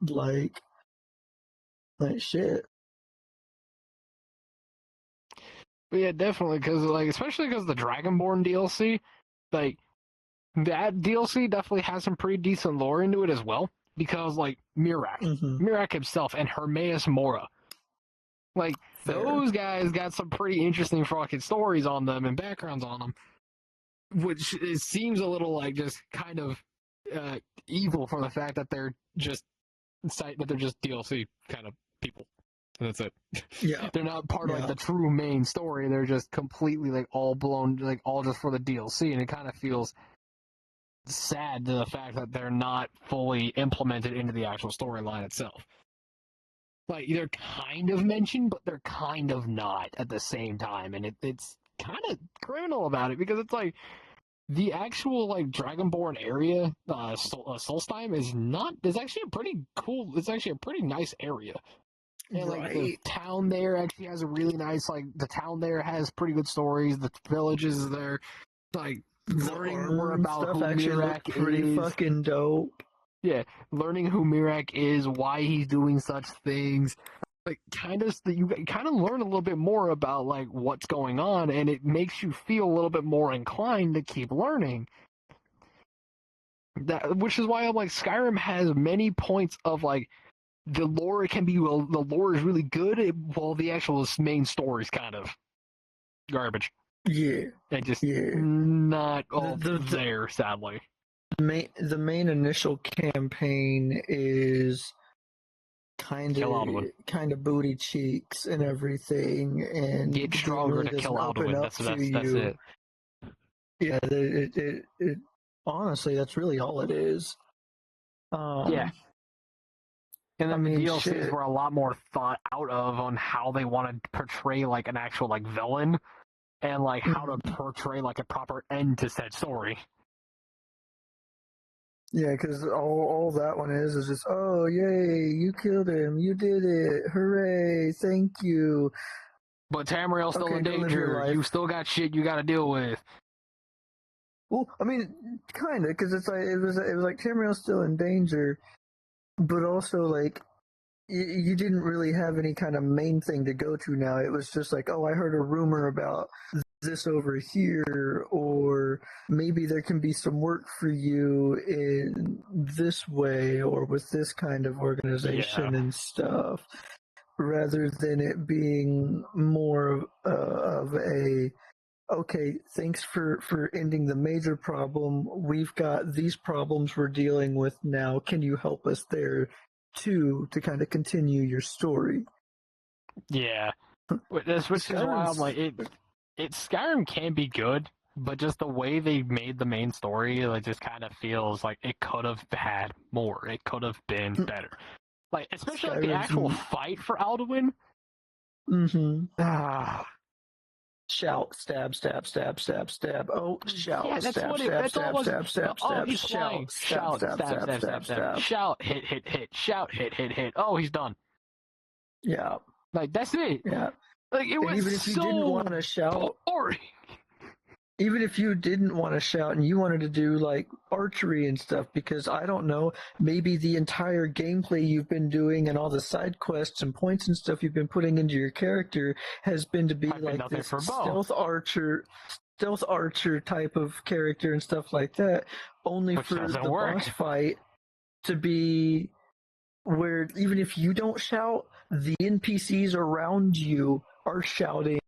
Like shit. But yeah, definitely, because like especially because the Dragonborn DLC, like that DLC definitely has some pretty decent lore into it as well. Because like Mm-hmm. Mirac himself, and Hermaeus Mora, like Fair. those guys got some pretty interesting fucking stories on them and backgrounds on them, which it seems a little like just kind of evil for the fact that they're just DLC kind of people. And that's it. Yeah. They're not part of like Yeah. the true main story. They're just completely like all blown, like all just for the DLC, and it kind of feels sad to the fact that they're not fully implemented into the actual storyline itself. Like they're kind of mentioned, but they're kind of not at the same time, and it's kind of criminal about it because it's like the actual like Dragonborn area, Solstheim is actually a pretty cool. It's actually a pretty nice area. And like the Right. town there actually has a really nice the town there has pretty good stories. The villages there, like The learning armor more and about stuff who actually Mirac look pretty is. fucking dope. Yeah, learning who Mirac is, why he's doing such things. Like you kind of learn a little bit more about like what's going on, and it makes you feel a little bit more inclined to keep learning. Which is why I'm like Skyrim has many points of like the lore the lore is really good, while the actual main story is kind of garbage Yeah. and just Yeah. not all The there, sadly. the main initial campaign is Kill Alduin. kind of booty cheeks and everything, and Get the game stronger really to kill doesn't open Alduin. up to That's you. it. Yeah, it honestly, that's really all it is. Yeah. And I then the mean, DLCs shit. were a lot more thought out of on how they want to portray like an actual like villain, and like how to portray like a proper end to said story. Yeah, because all that one is just, oh, yay, you killed him, you did it, hooray, thank you. But Tamriel's still in Okay, go live your danger. life. You still got shit you got to deal with. Well, I mean, kind of, because it's like it was like Tamriel's still in danger, but also like you didn't really have any kind of main thing to go to now. It was just like, oh, I heard a rumor about this over here, or maybe there can be some work for you in this way or with this kind of organization and stuff, rather than it being more of a okay, thanks for ending the major problem. We've got these problems we're dealing with now. Can you help us there too to kind of continue your story? Yeah, which is why I'm like Skyrim can be good, but just the way they made the main story, like, just kind of feels like it could have had more. It could have been better. Like, especially like the actual fight for Alduin. Shout, stab, stab, stab, stab, stab. Oh, shout, Yeah, that's stab, what stab, that's all it stab, was. stab, stab, Oh, stab, he's flying. shout, Shout, stab, stab, stab, stab, stab, stab, stab. stab. Shout, hit, hit, hit. Shout, hit, hit, hit. Oh, he's done. Yeah. Like, that's it. Yeah. Like, it And was even if you so didn't want to shout, boring. even if you didn't want to shout and you wanted to do like archery and stuff, because I don't know, maybe the entire gameplay you've been doing and all the side quests and points and stuff you've been putting into your character has been to be like this stealth archer type of character and stuff like that, only Which for the work. boss fight to be where even if you don't shout, the NPCs around you are shouting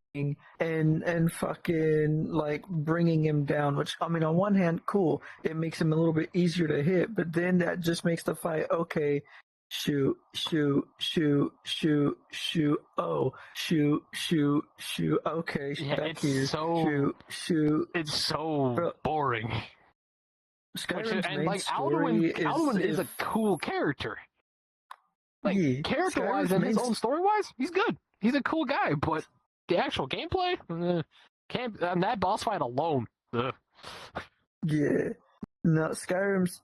and fucking like bringing him down, which I mean on one hand cool, it makes him a little bit easier to hit, but then that just makes the fight okay, shoot, oh, shoot, okay, Yeah, back it's here, so shoot. It's so boring. Skyrim's and main like story Alduin is a cool character. Like, yeah, character wise and his own story wise, he's good. He's a cool guy, but the actual gameplay, can't. That boss fight alone. Yeah, no, Skyrim's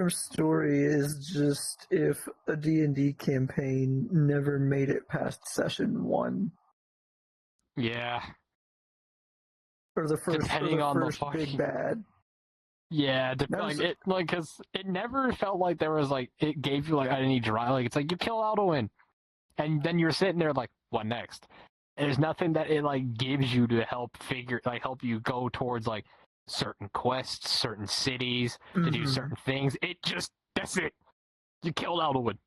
story is just if a D&D campaign never made it past session 1. Yeah. Or the first, depending on the big bad. Yeah, because it never felt like there was like it gave you like any drive. Like, it's like you kill Alduin, and then you're sitting there like, what next? And there's nothing that it like gives you to help you go towards like certain quests, certain cities, to do certain things. That's it. You killed Alduin.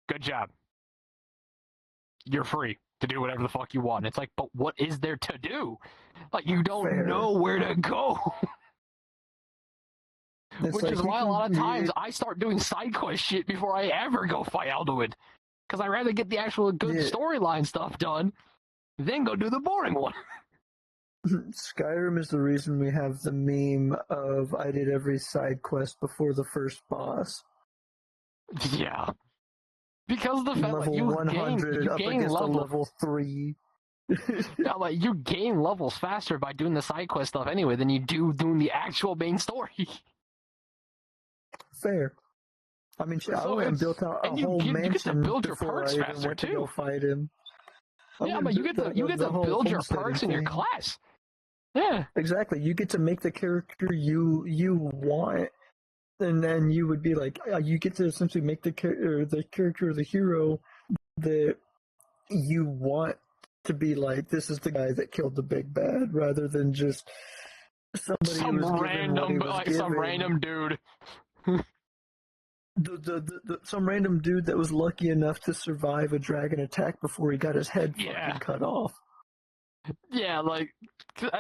Good job. You're free to do whatever the fuck you want. And it's like, but what is there to do? Like, you don't know where to go. Which is why a lot of times I start doing side quest shit before I ever go fight Alduin. Because I'd rather get the actual good storyline stuff done, then go do the boring one. Skyrim is the reason we have the meme of I did every side quest before the first boss. Yeah. Because the fact level like, you 100 gain up against level. a level 3. Yeah, like, you gain levels faster by doing the side quest stuff anyway than you do doing the actual main story. Fair. I mean, I went and built out a whole mansion you get to build your before perks I even faster went too. to go fight him. Yeah, but you get to build your perks in your class. Yeah, exactly. You get to make the character you want, and then you would be like, you get to essentially make the character, the hero that you want to be like. This is the guy that killed the big bad, rather than just somebody some random dude. Some random dude that was lucky enough to survive a dragon attack before he got his head fucking cut off. Yeah, like,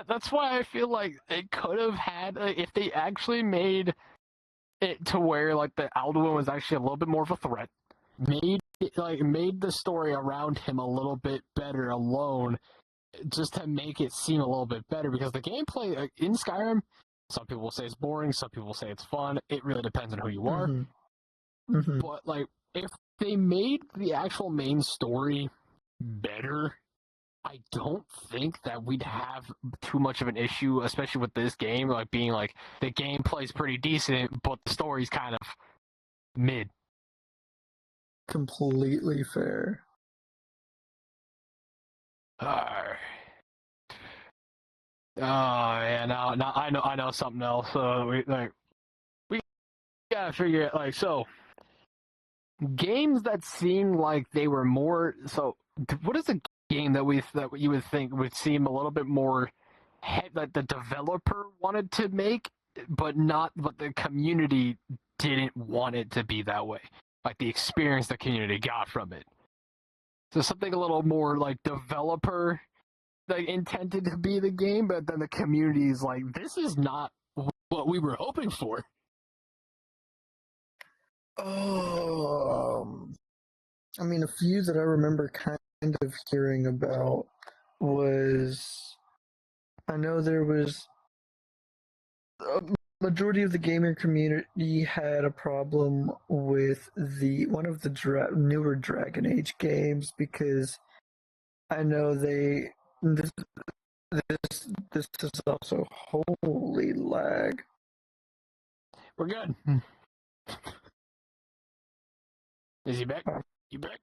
that's why I feel like it could have had, if they actually made it to where like the Alduin was actually a little bit more of a threat, made the story around him a little bit better alone, just to make it seem a little bit better, because the gameplay in Skyrim, some people will say it's boring, some people will say it's fun. It really depends on who you are. But like, if they made the actual main story better, I don't think that we'd have too much of an issue, especially with this game, like being like the gameplay's pretty decent, but the story's kind of mid. Completely fair. Yeah, now I know something else. We gotta figure it. Like, so games that seem like they were more. So what is a game that you would think would seem a little bit more that the developer wanted to make, but the community didn't want it to be that way, like the experience the community got from it? So something a little more like developer like intended to be the game, but then the community is like, this is not what we were hoping for. I mean, a few that I remember kind of hearing about was, I know there was a majority of the gamer community had a problem with one of the newer Dragon Age games because I know this this is also holy lag. We're good. Is he back? You back?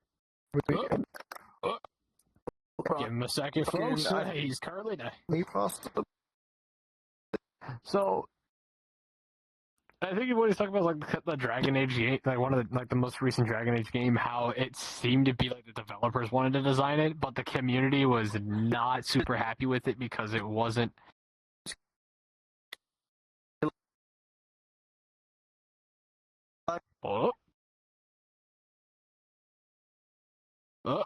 Oh. Give him a second, folks. He's currently dead. So, I think what he's talking about is like the Dragon Age game, like one of the most recent Dragon Age game. How it seemed to be like the developers wanted to design it, but the community was not super happy with it because it wasn't. Oh. Oh.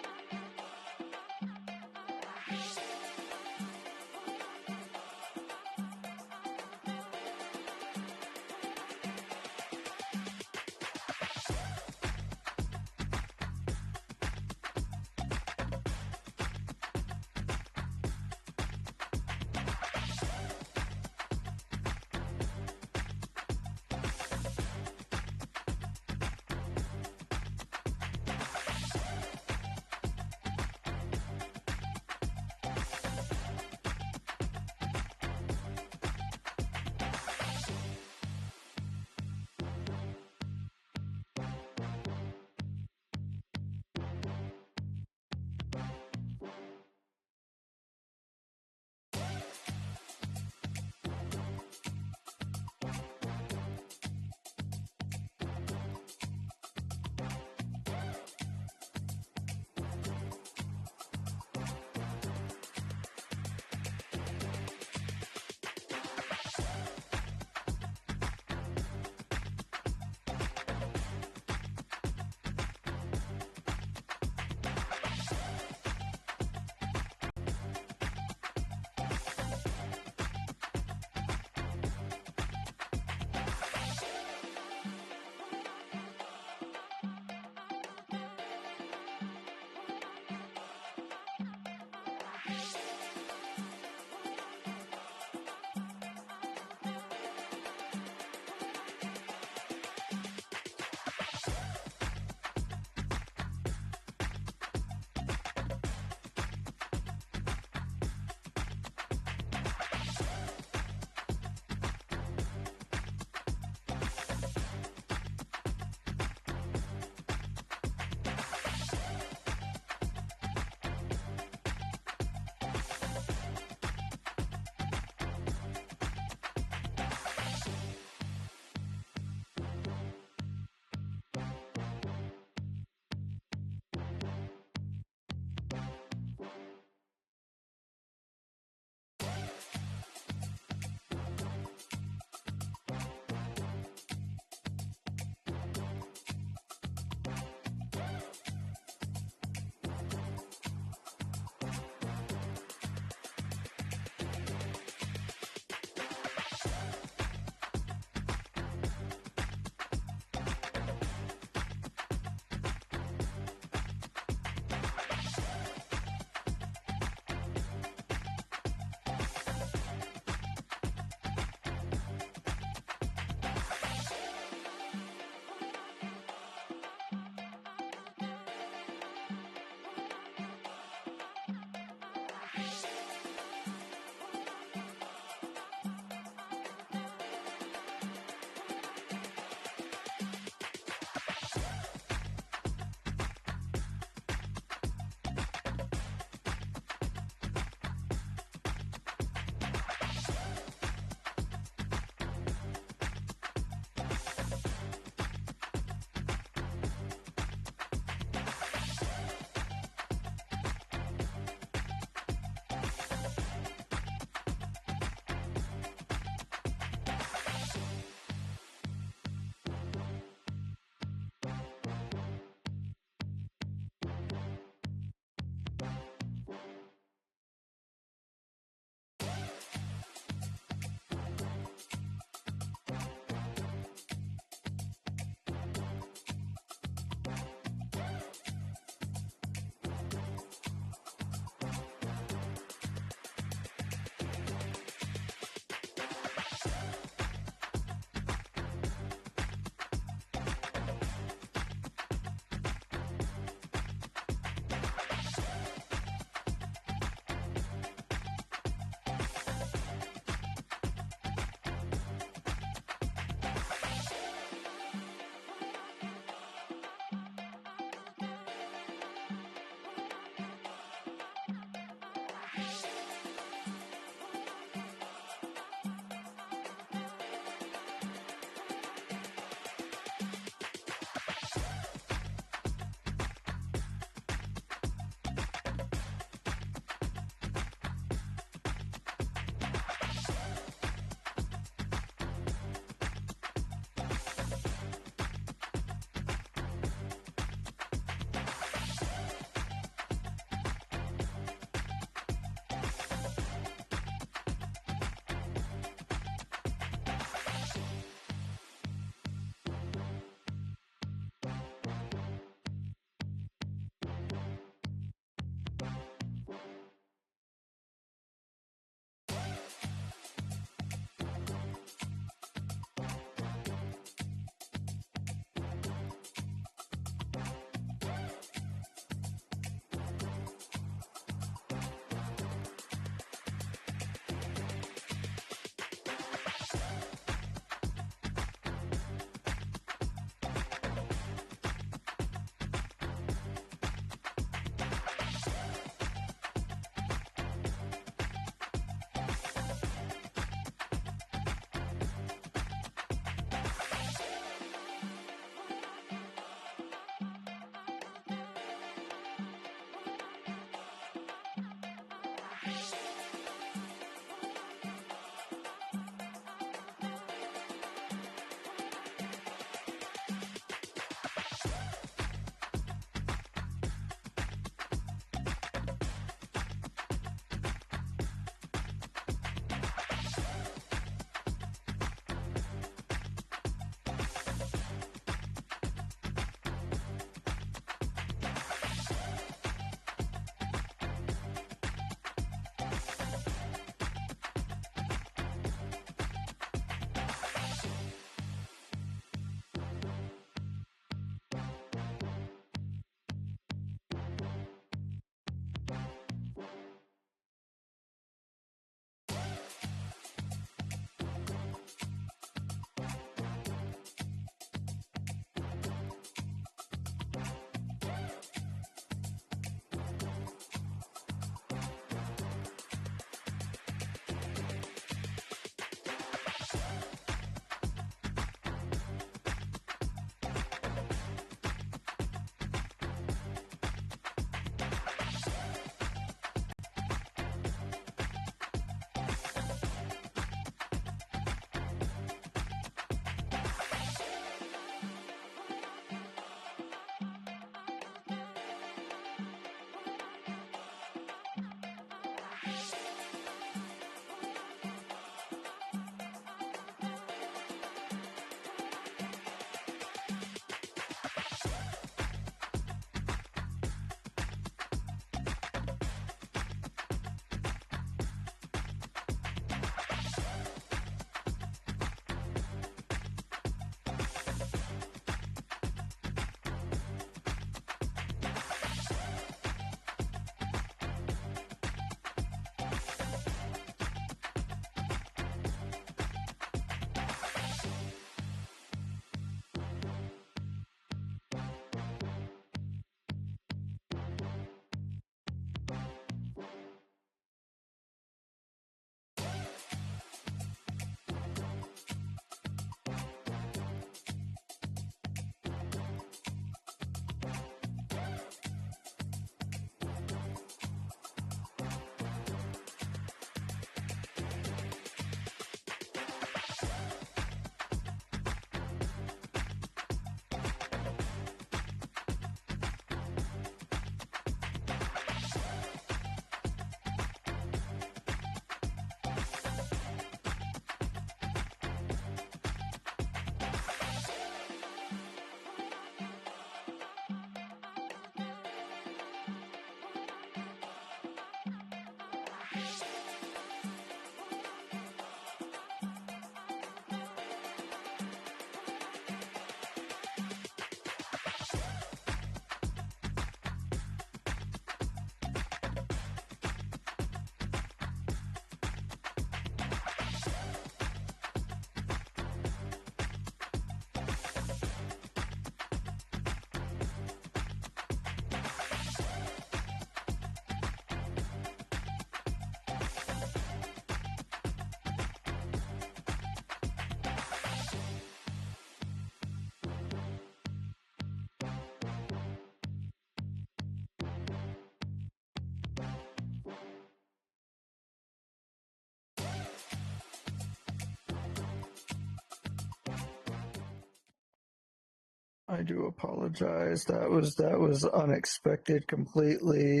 I do apologize. That was unexpected completely.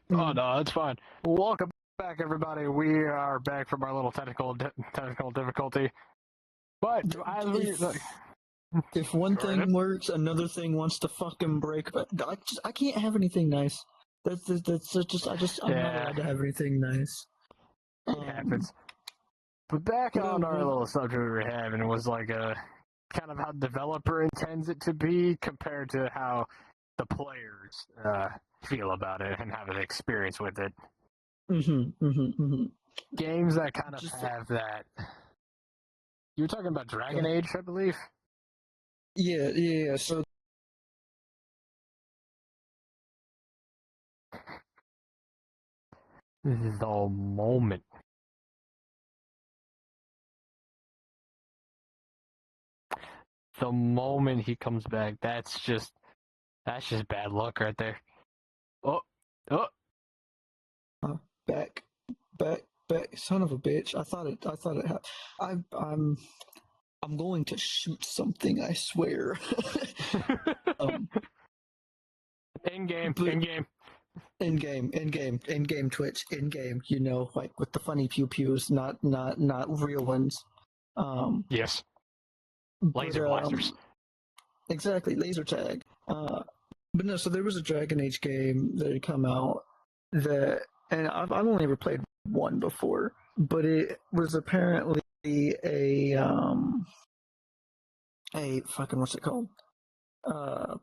Oh no, it's fine. Welcome back, everybody. We are back from our little technical difficulty. But as we If one Go right thing works, another thing wants to fucking break. But I can't have anything nice. That's just I'm not Yeah. allowed to have anything nice. It happens. But back on our little subject we were having was like a kind of how the developer intends it to be compared to how the players feel about it and have an experience with it. Games that kind of have that. You were talking about Dragon Age, I believe. Yeah. So this is the moment. The moment he comes back, that's just bad luck right there. Oh. back, son of a bitch! I thought it. I'm going to shoot something. I swear. In game. In game Twitch, in game. You know, like with the funny pew pews, not real ones. Yes. Laser blasters. Exactly, laser tag. But no, so there was a Dragon Age game that had come out that, and I've only ever played one before, but it was apparently a fucking, what's it called? I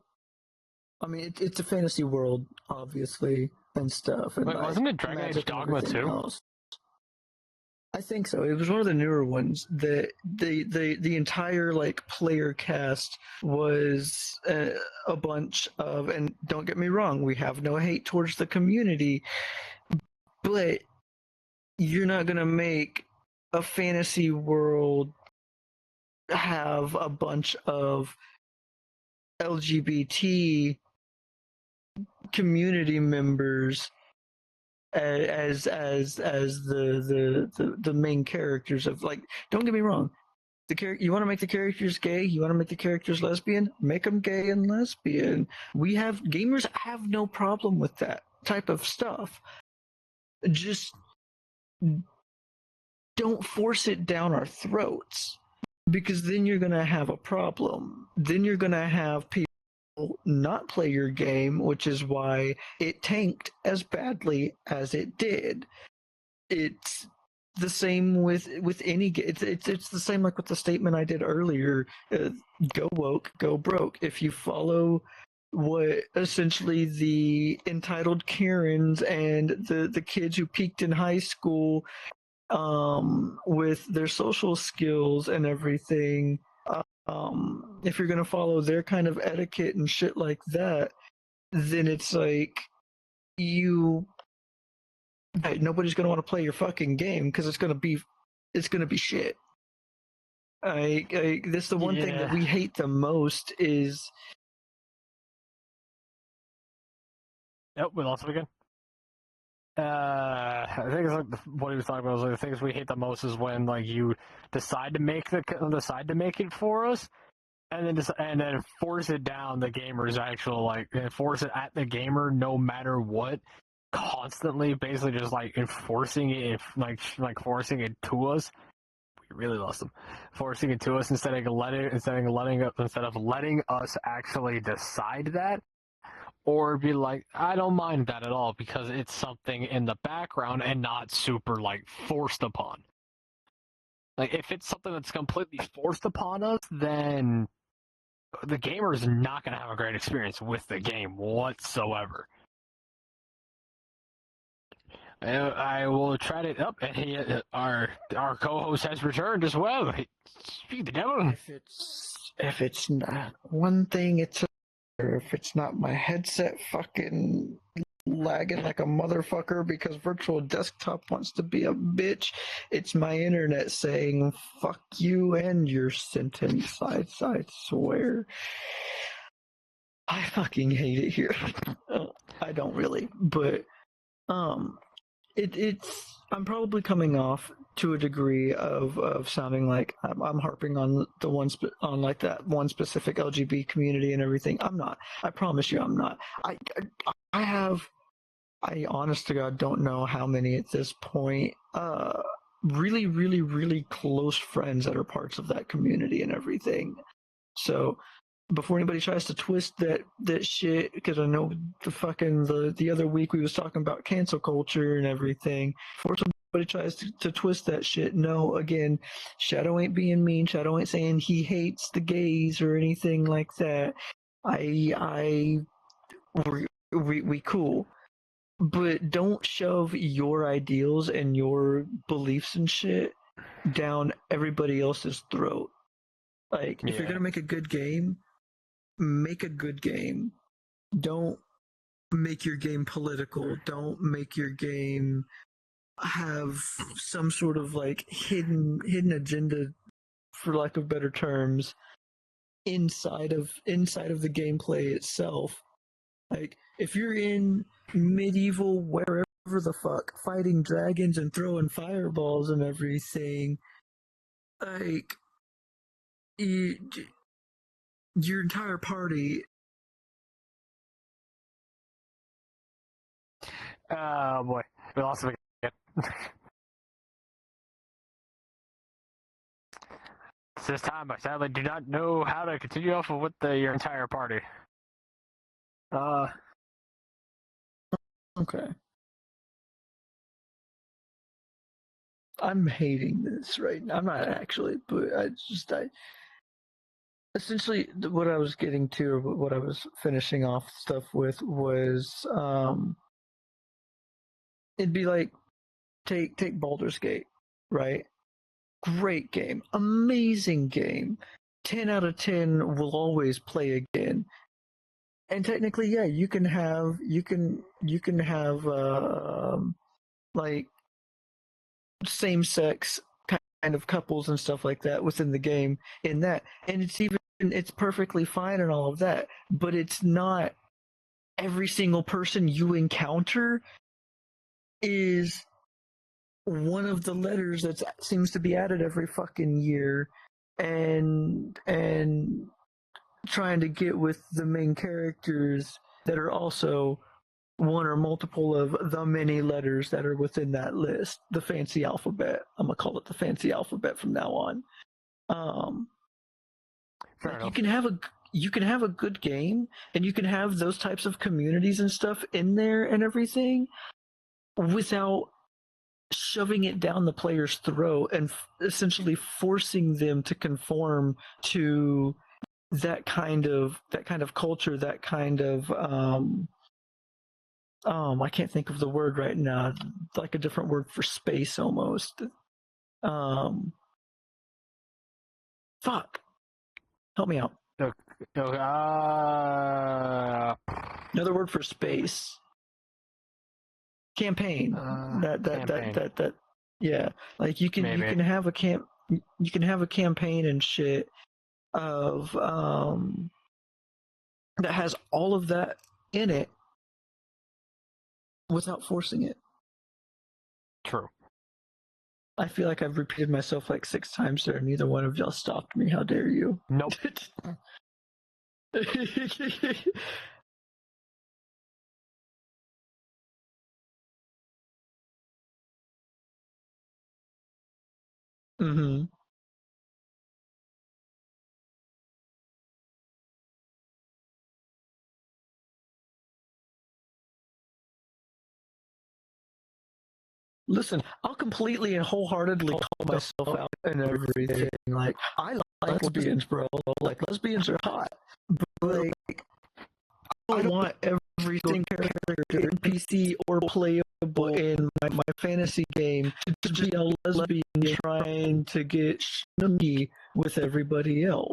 mean, it's a fantasy world, obviously, and stuff. And Wait, like, wasn't it Dragon Age Dogma 2? I think so. It was one of the newer ones. The entire like player cast was a bunch of, and don't get me wrong, we have no hate towards the community, but you're not gonna make a fantasy world have a bunch of LGBT community members as the main characters of, like, don't get me wrong, you want to make the characters gay, you want to make the characters lesbian, make them gay and lesbian. Gamers have no problem with that type of stuff. Just don't force it down our throats, because then you're going to have a problem. Then you're going to have people not play your game, which is why it tanked as badly as it did. It's the same with any game. It's the same like with the statement I did earlier. Go woke, go broke. If you follow what essentially the entitled Karens and the kids who peaked in high school with their social skills and everything, if you're gonna follow their kind of etiquette and shit like that, then it's like nobody's gonna want to play your fucking game because it's gonna be shit. That's the one thing that we hate the most is. Yep, we lost it again. I think it's like what he was talking about was like the things we hate the most is when like you decide to make it for us, and then force it down the gamer's actual, like, force it at the gamer no matter what, constantly, basically just like enforcing it, like forcing it to us. We really lost them. Forcing it to us instead of letting us actually decide that. Or be like, I don't mind that at all because it's something in the background and not super like forced upon. Like if it's something that's completely forced upon us, then the gamer is not going to have a great experience with the game whatsoever. I will try to up, and our co-host has returned as well. Speak the devil. If it's not one thing, it's if it's not my headset fucking lagging like a motherfucker because virtual desktop wants to be a bitch, it's my internet saying fuck you and your sentence. I swear. I fucking hate it here. I don't really, but it's I'm probably coming off to a degree of sounding like I'm harping on the on like that one specific LGBT community and everything. I'm not. I promise you, I'm not. I honest to God don't know how many at this point. Really, really, really close friends that are parts of that community and everything. So before anybody tries to twist that shit, because I know the other week we was talking about cancel culture and everything. Before somebody tries to twist that shit, no, again, Shadow ain't being mean. Shadow ain't saying he hates the gays or anything like that. We cool. But don't shove your ideals and your beliefs and shit down everybody else's throat. Like, if you're gonna make a good game, make a good game. Don't make your game political. Don't make your game have some sort of like hidden agenda, for lack of better terms, inside of the gameplay itself. Like, if you're in medieval wherever the fuck, fighting dragons and throwing fireballs and everything, like, your entire party. Oh boy, we lost him again. It's this time I sadly do not know how to continue off of with your entire party. Okay. I'm hating this right now. I'm not actually, but I essentially what I was getting to, or what I was finishing off stuff with, was it'd be like take Baldur's Gate, right? Great game, amazing game, 10 out of 10 will always play again. And technically, yeah, you can have like same sex kind of couples and stuff like that within the game in that, and it's perfectly fine and all of that, but it's not every single person you encounter is one of the letters that seems to be added every fucking year, and trying to get with the main characters that are also one or multiple of the many letters that are within that list. The fancy alphabet. I'm gonna call it the fancy alphabet from now on. Like, you can have a good game, and you can have those types of communities and stuff in there and everything, without shoving it down the player's throat and essentially forcing them to conform to that kind of culture, that kind of I can't think of the word right now, like a different word for space almost. Fuck. Help me out. Another word for space. Campaign. That yeah. Like, you can have a campaign and shit of that has all of that in it without forcing it. True. I feel like I've repeated myself like 6 times there, and neither one of y'all stopped me. How dare you? Nope. Mm-hmm. Listen, I'll completely and wholeheartedly call myself out and everything. Like, I like lesbians, bro. Like, lesbians are hot. But, like, I don't want every single character, NPC or playable in my fantasy game to be a lesbian trying to get snooky with everybody else.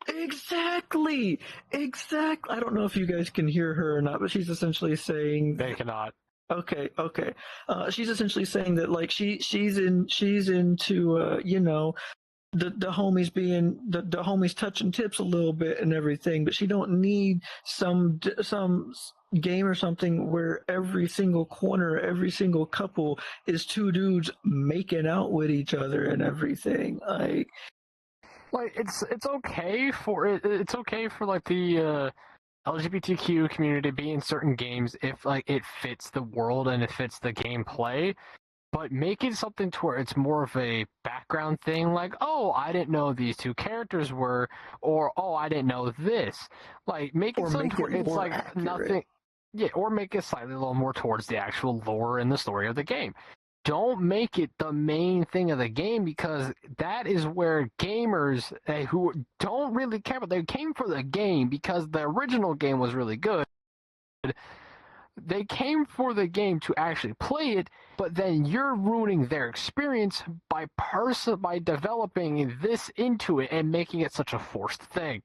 Exactly. I don't know if you guys can hear her or not, but she's essentially saying They cannot. Okay. She's essentially saying that, like, she's into the homies being the homies touching tips a little bit and everything, but she don't need some game or something where every single corner, every single couple is two dudes making out with each other and everything. Like it's okay for it's okay for like the LGBTQ community to be in certain games if like it fits the world and it fits the gameplay. But make it something to where it's more of a background thing, like, oh, I didn't know these two characters were, or oh, I didn't know this. Like, make it Or something make to where it it's more like accurate. nothing. Yeah, or make it slightly a little more towards the actual lore and the story of the game. Don't make it the main thing of the game because that is where gamers who don't really care, but they came for the game because the original game was really good. They came for the game to actually play it, but then you're ruining their experience by developing this into it and making it such a forced thing.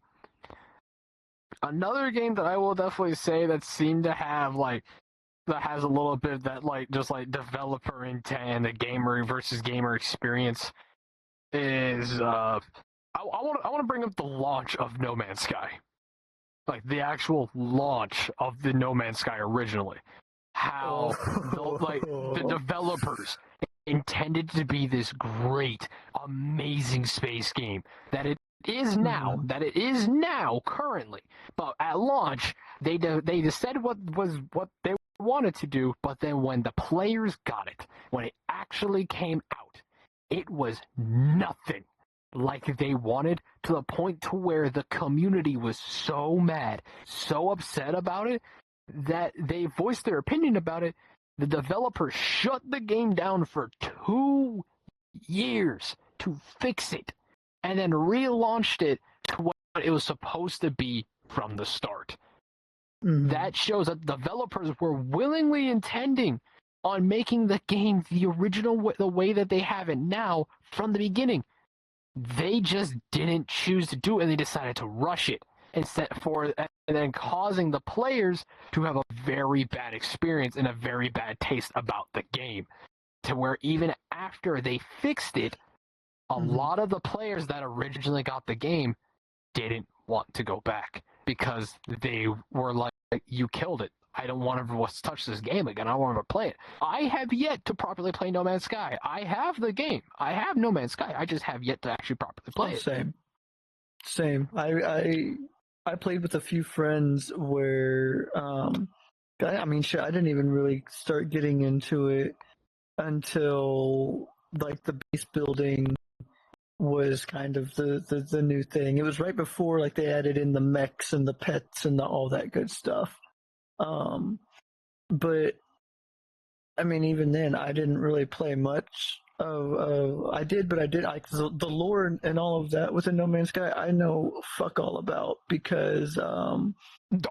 Another game that I will definitely say that seemed to have like that has a little bit of that like just like developer intent and the gamer versus gamer experience is I want to bring up the launch of No Man's Sky. Like the actual launch of the No Man's Sky originally. How the developers intended to be this great, amazing space game that it is now, currently. But at launch, they said what they wanted to do, but then when the players got it, when it actually came out, it was nothing like they wanted, to the point to where the community was so mad, so upset about it, that they voiced their opinion about it. The developers shut the game down for 2 years to fix it, and then relaunched it to what it was supposed to be from the start. Mm-hmm. That shows that developers were willingly intending on making the game the original, the way that they have it now from the beginning. They just didn't choose to do it, and they decided to rush it and then causing the players to have a very bad experience and a very bad taste about the game, to where even after they fixed it, a lot of the players that originally got the game didn't want to go back because they were like, you killed it. I don't want to touch this game again. I don't want to play it. I have yet to properly play No Man's Sky. I have the game. I have No Man's Sky. I just have yet to actually properly play it. Same. I played with a few friends where, I mean, shit, I didn't even really start getting into it until like the base building was kind of the new thing. It was right before like they added in the mechs and the pets and all that good stuff. But I mean, even then, I didn't really play much I did, but the lore and all of that within No Man's Sky, I know fuck all about because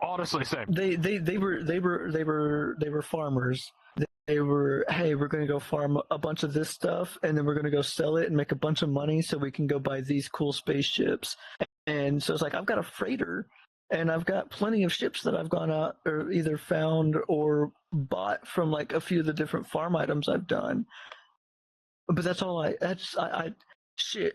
honestly, same. They were farmers. They were, hey, we're going to go farm a bunch of this stuff, and then we're going to go sell it and make a bunch of money so we can go buy these cool spaceships. And so it's like, I've got a freighter, and I've got plenty of ships that I've gone out or either found or bought from like a few of the different farm items I've done. But that's all shit.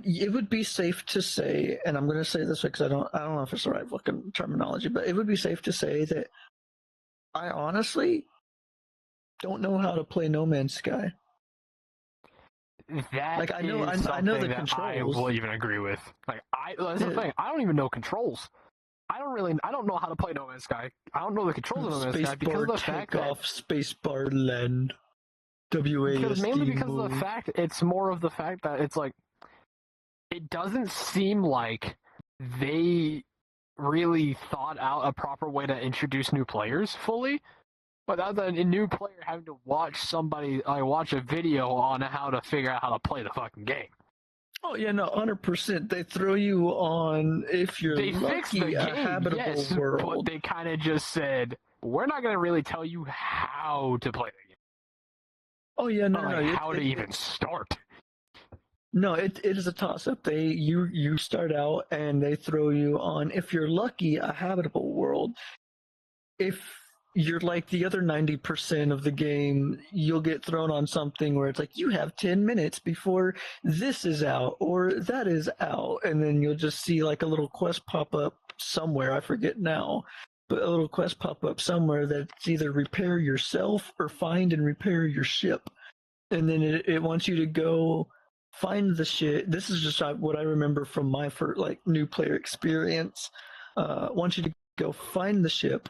It would be safe to say, and I'm going to say this because I don't know if it's the right fucking terminology, but it would be safe to say that I honestly don't know how to play No Man's Sky. That like I know the controls. I will even agree with. Like that's the thing. I don't even know controls. I don't know how to play No Man's Sky. I don't know the controls of No Man's Sky because of the fact that spacebar land. Mainly because of the fact, it's more of the fact that it's like, it doesn't seem like they really thought out a proper way to introduce new players fully. But other than a new player having to watch watch a video on how to figure out how to play the fucking game. Oh yeah, no, 100%. They throw you on if you're lucky fixed the game, habitable world. But they kind of just said, we're not going to really tell you how to play the game. Oh yeah, no. How to even start? No, it is a toss-up. You start out and they throw you on, if you're lucky, a habitable world. If you're like the other 90% of the game, you'll get thrown on something where it's like, you have 10 minutes before this is out or that is out. And then you'll just see like a little quest pop up somewhere. I forget now, but a little quest pop up somewhere that's either repair yourself or find and repair your ship. And then it wants you to go find the shit. This is just what I remember from my first like new player experience. Wants you to go find the ship,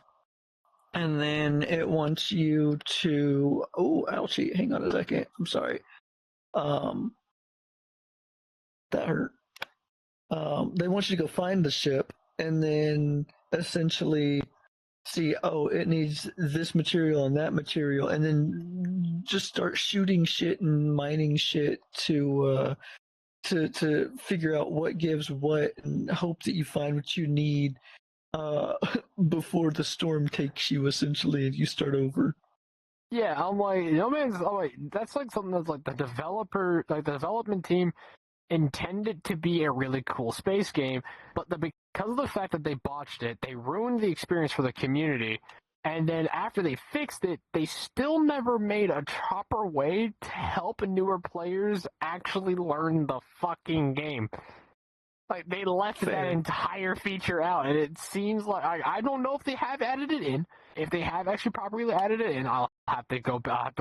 and then it wants you to ouchie, hang on a second. I'm sorry. That hurt. They want you to go find the ship and then essentially see, it needs this material and that material, and then just start shooting shit and mining shit to figure out what gives what and hope that you find what you need before the storm takes you, essentially, and you start over. Yeah, I'm like, that's like something that's like the development team intended to be a really cool space game, but because of the fact that they botched it, they ruined the experience for the community. And then after they fixed it, they still never made a proper way to help newer players actually learn the fucking game. Like, they left that entire feature out, and it seems like I don't know if they have added it in. If they have actually properly added it in, I'll have to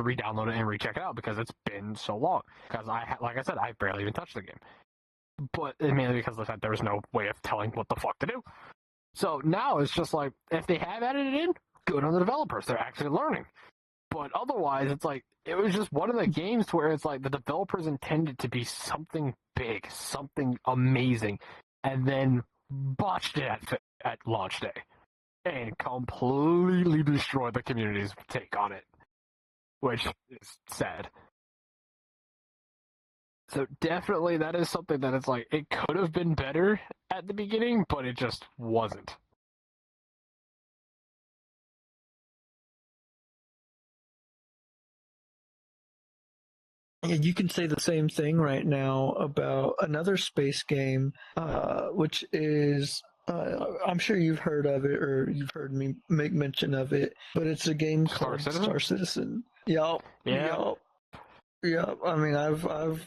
re-download it and recheck it out because it's been so long. Because like I said, I barely even touched the game. But mainly because of the fact there was no way of telling what the fuck to do. So now it's just like, if they have added it in, good on the developers. They're actually learning. But otherwise, it's like, it was just one of the games where it's like the developers intended to be something big, something amazing, and then botched it at launch day and completely destroyed the community's take on it, which is sad. So definitely that is something that it's like, it could have been better at the beginning, but it just wasn't. And you can say the same thing right now about another space game, which is, I'm sure you've heard of it or you've heard me make mention of it, but it's a game called Star Citizen. Yup. Yeah. Yup. I mean, I've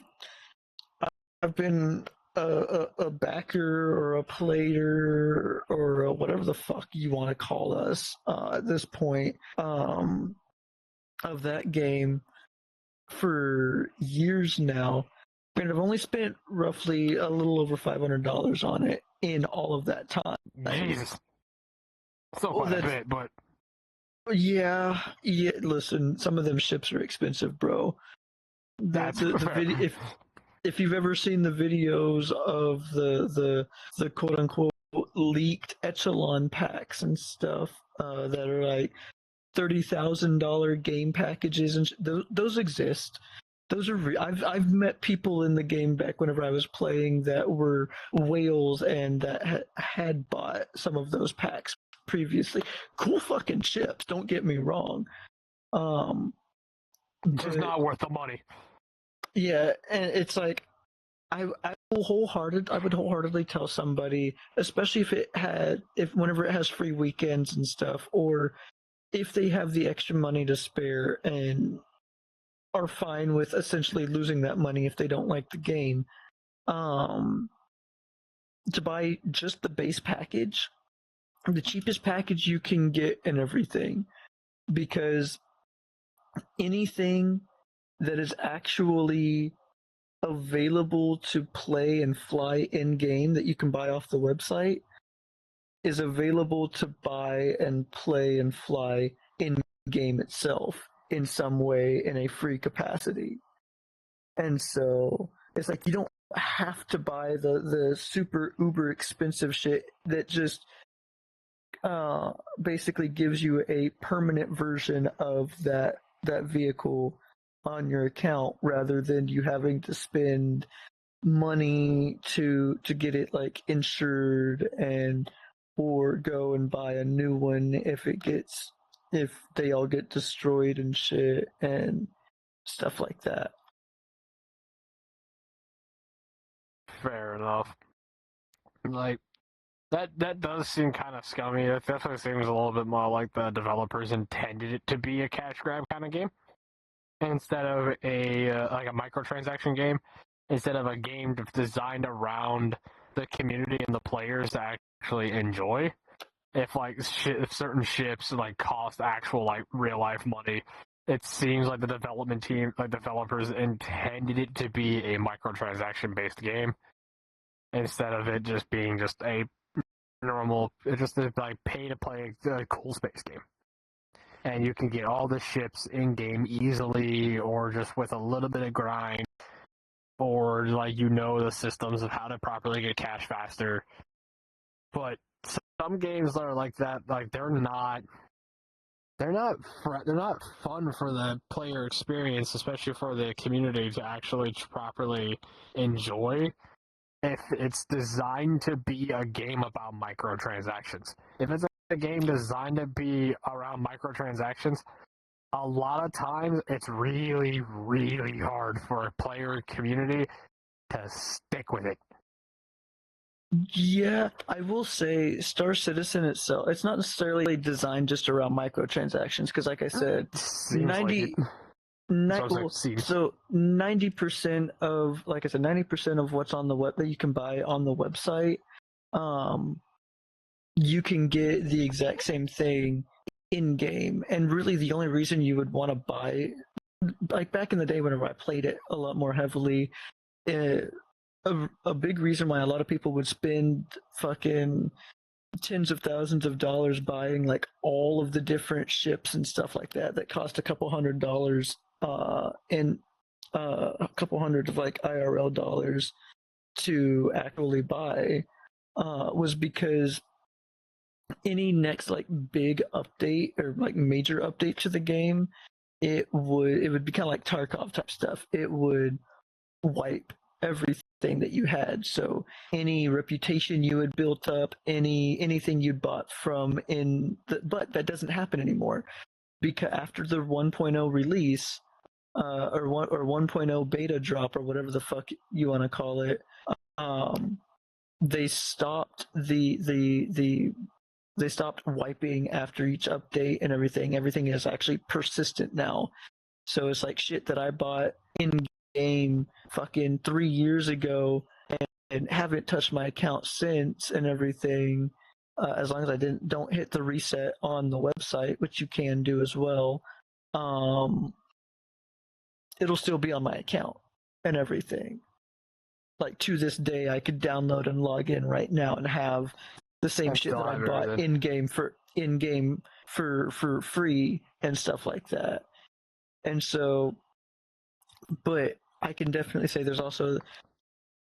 been a backer or a player or whatever the fuck you want to call us at this point of that game for years now, and I've only spent roughly a little over $500 on it in all of that time. Jesus. So quite a bit, but yeah. Listen, some of them ships are expensive, bro. That's the if you've ever seen the videos of the quote unquote leaked echelon packs and stuff that are like $30,000 game packages, and those exist. Those are I've met people in the game back whenever I was playing that were whales and that had bought some of those packs previously. Cool fucking ships, don't get me wrong. Just not worth the money. Yeah, and it's like I would wholeheartedly tell somebody, especially if whenever it has free weekends and stuff, or if they have the extra money to spare and are fine with essentially losing that money if they don't like the game, to buy just the base package, the cheapest package you can get and everything, because anything that is actually available to play and fly in game that you can buy off the website is available to buy and play and fly in game itself in some way in a free capacity. And so it's like you don't have to buy the super uber expensive shit that just basically gives you a permanent version of that vehicle on your account, rather than you having to spend money to get it like insured and or go and buy a new one if they all get destroyed and shit and stuff like that. Fair enough. Like, That does seem kind of scummy. That definitely seems a little bit more like the developers intended it to be a cash grab kind of game instead of a like a microtransaction game, instead of a game designed around the community and the players to actually enjoy. If certain ships like cost actual like real life money, it seems like the development team, like developers, intended it to be a microtransaction based game instead of it just being just a normal, it's just a, like pay to play a cool space game. And you can get all the ships in game easily, or just with a little bit of grind, or like the systems of how to properly get cash faster. But some games that are like that, like they're not fun for the player experience, especially for the community to actually properly enjoy. If it's designed to be a game about microtransactions, if it's a game designed to be around microtransactions, a lot of times it's really, really hard for a player community to stick with it. Yeah, I will say Star Citizen itself, it's not necessarily designed just around microtransactions because, like I said, Seems 90, like it. so 90% of, like I said, 90% of what's on the web that you can buy on the website, you can get the exact same thing in game. And really, the only reason you would want to buy, like back in the day, whenever I played it a lot more heavily, a big reason why a lot of people would spend fucking tens of thousands of dollars buying like all of the different ships and stuff like that cost a couple $100 and a couple hundred of like IRL dollars to actually buy was because any next like big update or like major update to the game, it would be kind of like Tarkov type stuff. It would wipe everything that you had. So any reputation you had built up, anything you'd bought from but that doesn't happen anymore because after the 1.0 release, or 1.0 beta drop or whatever the fuck you want to call it, they stopped they stopped wiping after each update and everything. Everything is actually persistent now. So it's like shit that I bought in game fucking 3 years ago and haven't touched my account since and everything. As long as I don't hit the reset on the website, which you can do as well, it'll still be on my account and everything. Like to this day, I could download and log in right now and have the same shit that I bought in game for free and stuff like that. And so, but I can definitely say there's also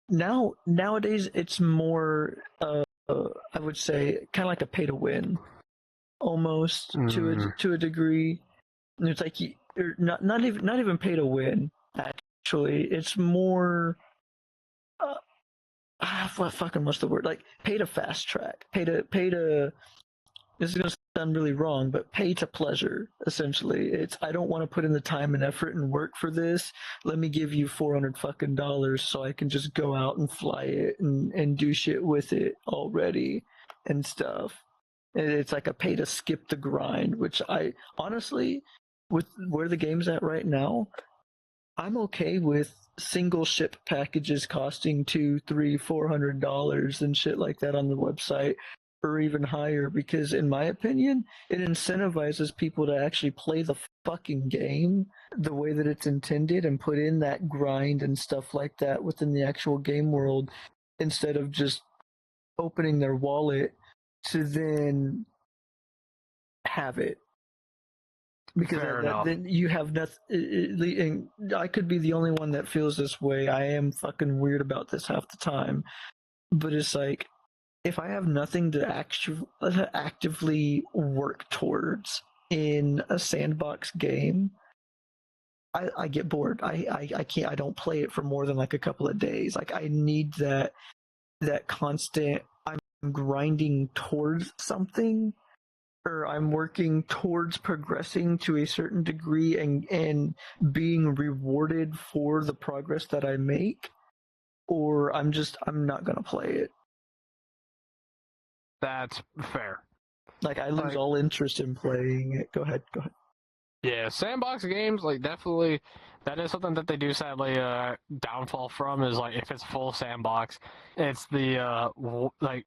nowadays it's more I would say kind of like a pay to win almost to a degree. And it's like not even pay to win actually. It's more what's the word, like pay to fast track, pay to this is gonna sound really wrong, but pay to pleasure. Essentially, it's I don't want to put in the time and effort and work for this. Let me give you $400 so I can just go out and fly it and do shit with it already and stuff. And it's like a pay to skip the grind, which I honestly, with where the game's at right now, I'm okay with single ship packages costing $200, $300, $400 and shit like that on the website, or even higher, because in my opinion, it incentivizes people to actually play the fucking game the way that it's intended and put in that grind and stuff like that within the actual game world, instead of just opening their wallet to then have it. Because then you have nothing. I could be the only one that feels this way. I am fucking weird about this half the time, but it's like if I have nothing to actively work towards in a sandbox game, I get bored. I can't. I don't play it for more than like a couple of days. Like I need that constant. I'm grinding towards something, or I'm working towards progressing to a certain degree and being rewarded for the progress that I make, or I'm not gonna play it. That's fair. Like, I lose all interest in playing it. Go ahead. Yeah, sandbox games, like, definitely, that is something that they do sadly downfall from, is, like, if it's full sandbox, it's the, like,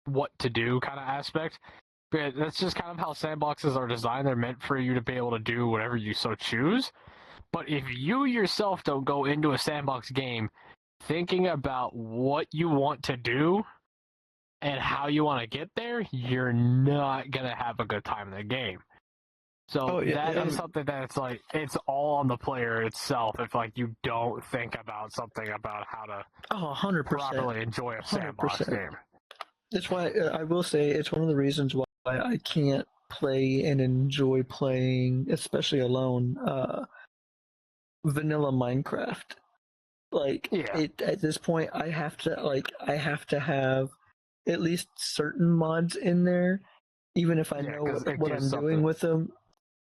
what to do kind of aspect. But that's just kind of how sandboxes are designed. They're meant for you to be able to do whatever you so choose. But if you yourself don't go into a sandbox game thinking about what you want to do and how you want to get there, you're not going to have a good time in the game. So that is something that's like, it's all on the player itself if like you don't think about something about how to 100%. properly enjoy a sandbox 100%. game. That's why I will say it's one of the reasons why I can't play and enjoy playing, especially alone, vanilla Minecraft. Like, at this point, I have to have at least certain mods in there, even if I know what I'm doing with them.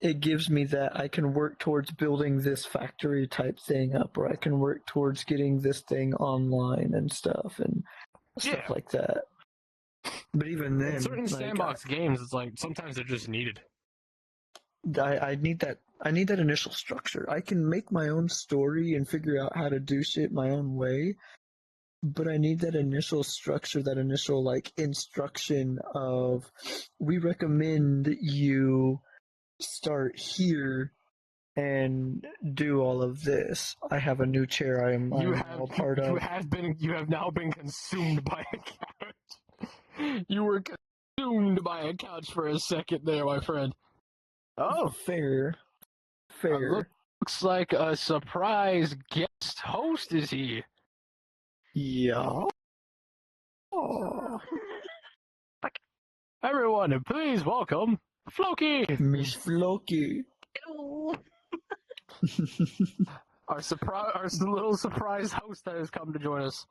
It gives me that I can work towards building this factory type thing up, or I can work towards getting this thing online and stuff like that. But even then, in certain sandbox games, it's like sometimes they're just needed. I need that initial structure. I can make my own story and figure out how to do shit my own way, but I need that initial structure, that initial like instruction of, we recommend you start here and do all of this. I have a new chair I am now a part of. You have now been consumed by a couch. You were consumed by a couch for a second there, my friend. Oh, fair. Looks like a surprise guest host is here. Yeah. Everyone, please welcome Flookje. Miss Flookje. Hello. Our little surprise host that has come to join us.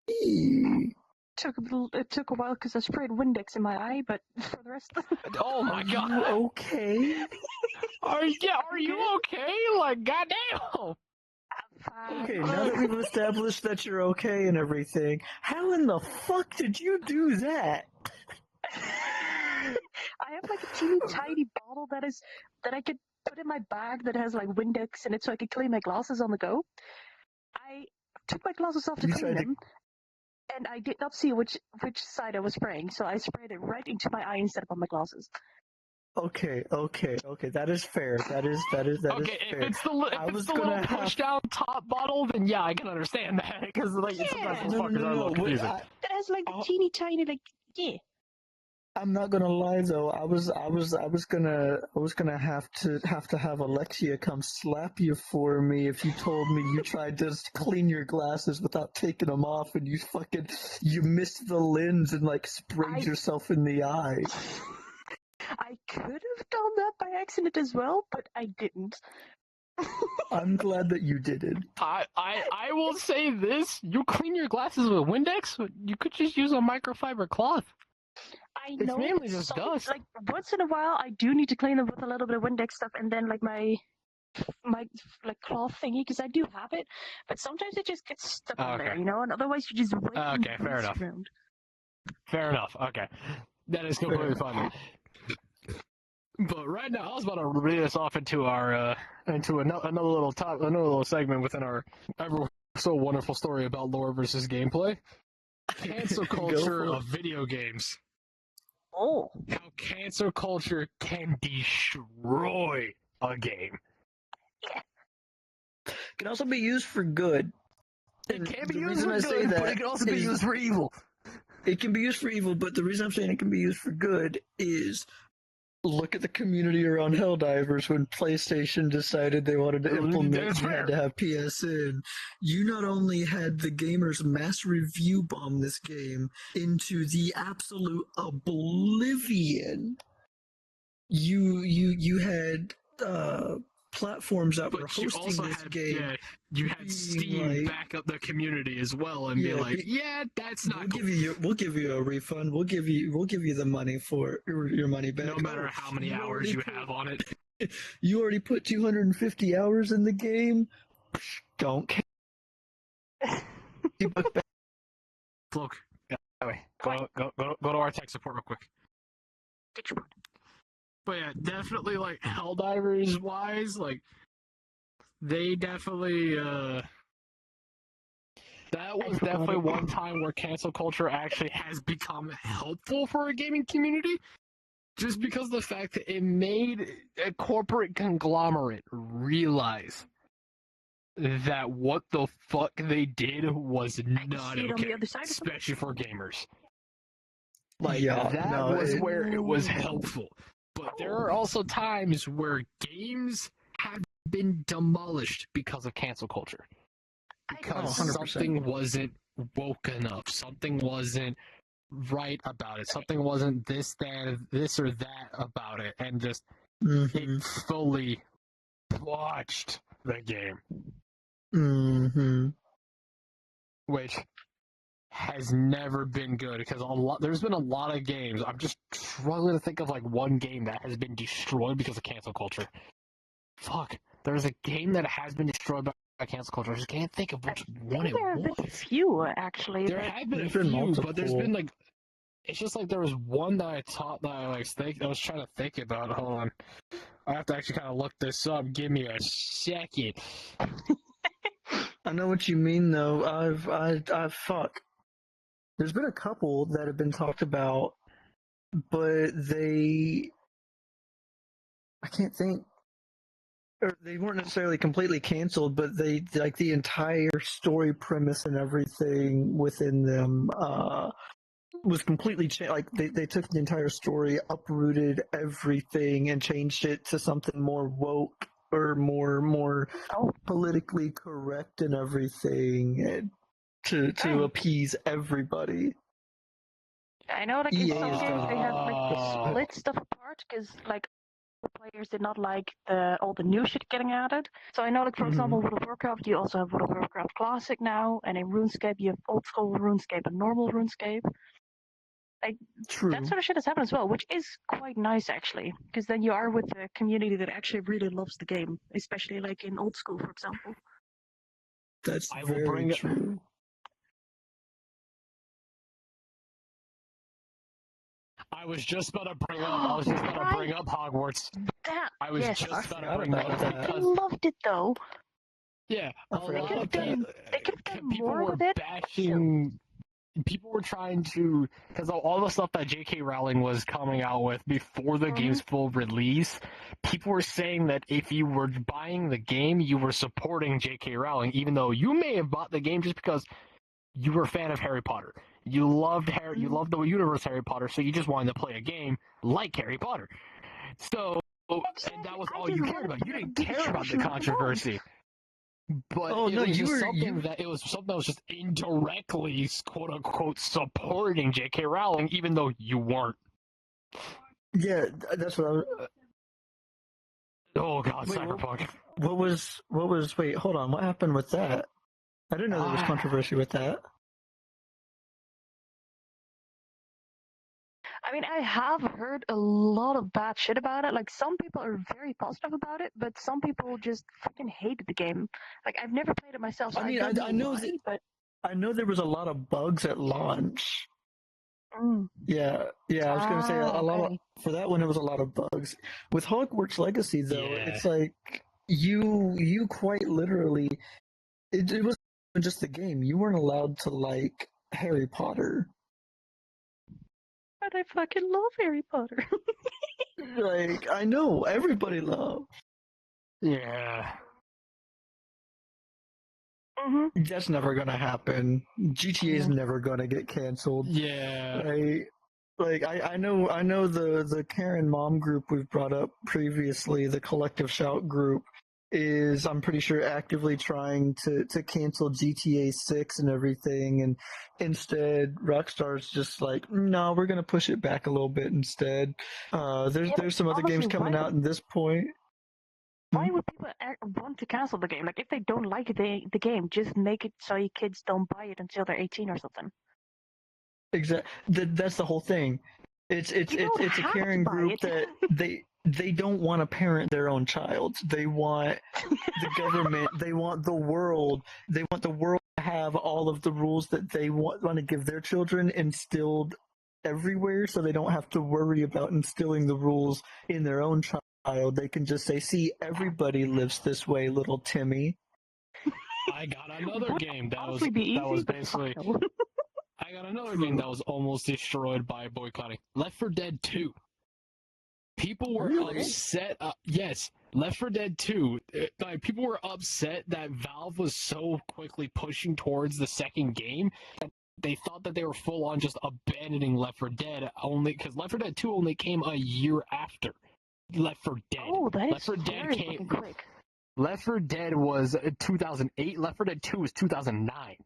Hey. It took a while because I sprayed Windex in my eye, but for the rest. Oh my god! You okay? Are you okay? Like, goddamn! Okay, now that we've established that you're okay and everything, how in the fuck did you do that? I have like a teeny tiny bottle that I could put in my bag that has like Windex in it, so I could clean my glasses on the go. I took my glasses off to clean them, and I did not see which side I was spraying, so I sprayed it right into my eye instead of on my glasses. Okay. That is fair. That is okay, fair. If it's the little push down top bottle, then yeah, I can understand that because like sometimes those fuckers are a little confusing. That has like the teeny tiny I'm not gonna lie though. I was gonna have to have Alexia come slap you for me if you told me you tried to clean your glasses without taking them off and you missed the lens and like sprayed yourself in the eye. I could have done that by accident as well, but I didn't. I'm glad that you didn't. I will say this: you clean your glasses with Windex. You could just use a microfiber cloth. I know. It's mainly just dust. Like once in a while, I do need to clean them with a little bit of Windex stuff, and then like my like cloth thingy, because I do have it. But sometimes it just gets stuck in there, you know. And otherwise, you just wait. Okay, fair enough. Fair enough. Okay, that is completely fine. But right now, I was about to lead us off into our another little segment within our ever so wonderful story about lore versus gameplay. Cancel culture of video games. Oh. How cancel culture can destroy a game. Yeah. It can also be used for good. It can be used for good, but it can also be used for evil. It can be used for evil, but the reason I'm saying it can be used for good is, look at the community around Helldivers when PlayStation decided they wanted to implement you had to have PSN. You not only had the gamers mass review bomb this game into the absolute oblivion. You had platforms that were hosting this game. Yeah, you had Steam back up the community as well and be like, yeah, that's not cool. We'll give you a refund. We'll give you the money for your money back. No matter how many hours you have on it. You already put 250 hours in the game. Don't care. Look, Anyway, go to our tech support real quick. Get your But yeah, definitely like Helldivers wise, like they definitely that was definitely one time where cancel culture actually has become helpful for a gaming community. Just because of the fact that it made a corporate conglomerate realize that what the fuck they did was not okay, especially for gamers. Like, that was where it was helpful. But there are also times where games have been demolished because of cancel culture. Because something wasn't woke enough, something wasn't right about it, something wasn't this or that about it, and just it fully botched the game. Which has never been good, because there's been a lot of games. I'm just struggling to think of like one game that has been destroyed because of cancel culture. Fuck, there's a game that has been destroyed by cancel culture. I just can't think of which one it was. There have been a few, actually. There have been a few, but there's been like, it's just like there was one that I was trying to think about. Hold on, I have to actually kind of look this up. Give me a second. I know what you mean, though. I've fuck. There's been a couple that have been talked about, but I can't think, or they weren't necessarily completely canceled, but they, like, the entire story premise and everything within them was completely changed. Like, they took the entire story, uprooted everything, and changed it to something more woke or more politically correct and everything, to appease everybody. I know, like, in some games they have like split stuff apart because like the players did not like all the new shit getting added. So I know, like, for example, World of Warcraft, you also have World of Warcraft Classic now, and in RuneScape you have old school RuneScape and normal RuneScape. Like, that sort of shit has happened as well, which is quite nice actually, because then you are with a community that actually really loves the game, especially like in old school, for example. That's very true. I was just about to bring up Hogwarts. I was just about to bring that up. I loved it though. Yeah, a lot of people were bashing. People were trying to, because all the stuff that J.K. Rowling was coming out with before the game's full release, people were saying that if you were buying the game, you were supporting J.K. Rowling, even though you may have bought the game just because you were a fan of Harry Potter. You loved you loved the universe Harry Potter, so you just wanted to play a game like Harry Potter. So, and that was all you cared about. You didn't care about the controversy. But it was something that was just indirectly, quote unquote, supporting J.K. Rowling, even though you weren't. Yeah, that's what I was. Oh god, Cyberpunk. What was? Wait, hold on. What happened with that? I didn't know there was controversy with that. I mean, I have heard a lot of bad shit about it. Like, some people are very positive about it, but some people just fucking hated the game. Like, I've never played it myself, so I know why, but I know there was a lot of bugs at launch. Yeah, I was gonna say a lot for that one. It was a lot of bugs. With Hogwarts Legacy, though, it's like you quite literally, it wasn't just the game. You weren't allowed to like Harry Potter. But I fucking love Harry Potter. Like, I know everybody loves. Yeah. That's never gonna happen. GTA is never gonna get canceled. Yeah. Like I know the Karen Mom group we've brought up previously, the Collective Shout group, is, I'm pretty sure, actively trying to cancel GTA 6 and everything, and instead Rockstar's just like, no, we're gonna push it back a little bit instead. There's some other games coming out in this point. Why would people want to cancel the game? Like, if they don't like the game, just make it so your kids don't buy it until they're 18 or something. Exactly. That's the whole thing. It's a caring group that they don't want to parent their own child. They want the government, they want the world to have all of the rules that they want to give their children instilled everywhere, so they don't have to worry about instilling the rules in their own child. They can just say, see, everybody lives this way, little Timmy. I got another game that was Honestly, be easy, but basically. fuck no. I got another game that was almost destroyed by boycotting. Left 4 Dead 2. People were Really? upset. Yes, Left 4 Dead 2. Like, people were upset that Valve was so quickly pushing towards the second game that they thought that they were full on just abandoning Left 4 Dead only because Left 4 Dead 2 only came a year after Left 4 Dead. Oh, that Left is 4 Dead very came. fucking quick. Left 4 Dead was 2008. Left 4 Dead 2 was 2009.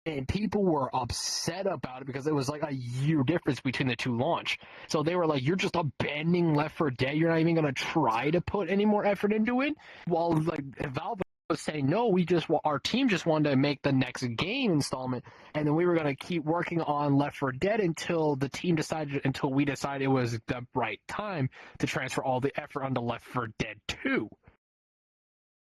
And people were upset about it because it was like a year difference between the two launch. So they were like, you're just abandoning Left 4 Dead. You're not even going to try to put any more effort into it. While like Valve was saying, no, our team just wanted to make the next game installment. And then we were going to keep working on Left 4 Dead until we decided it was the right time to transfer all the effort onto Left 4 Dead 2.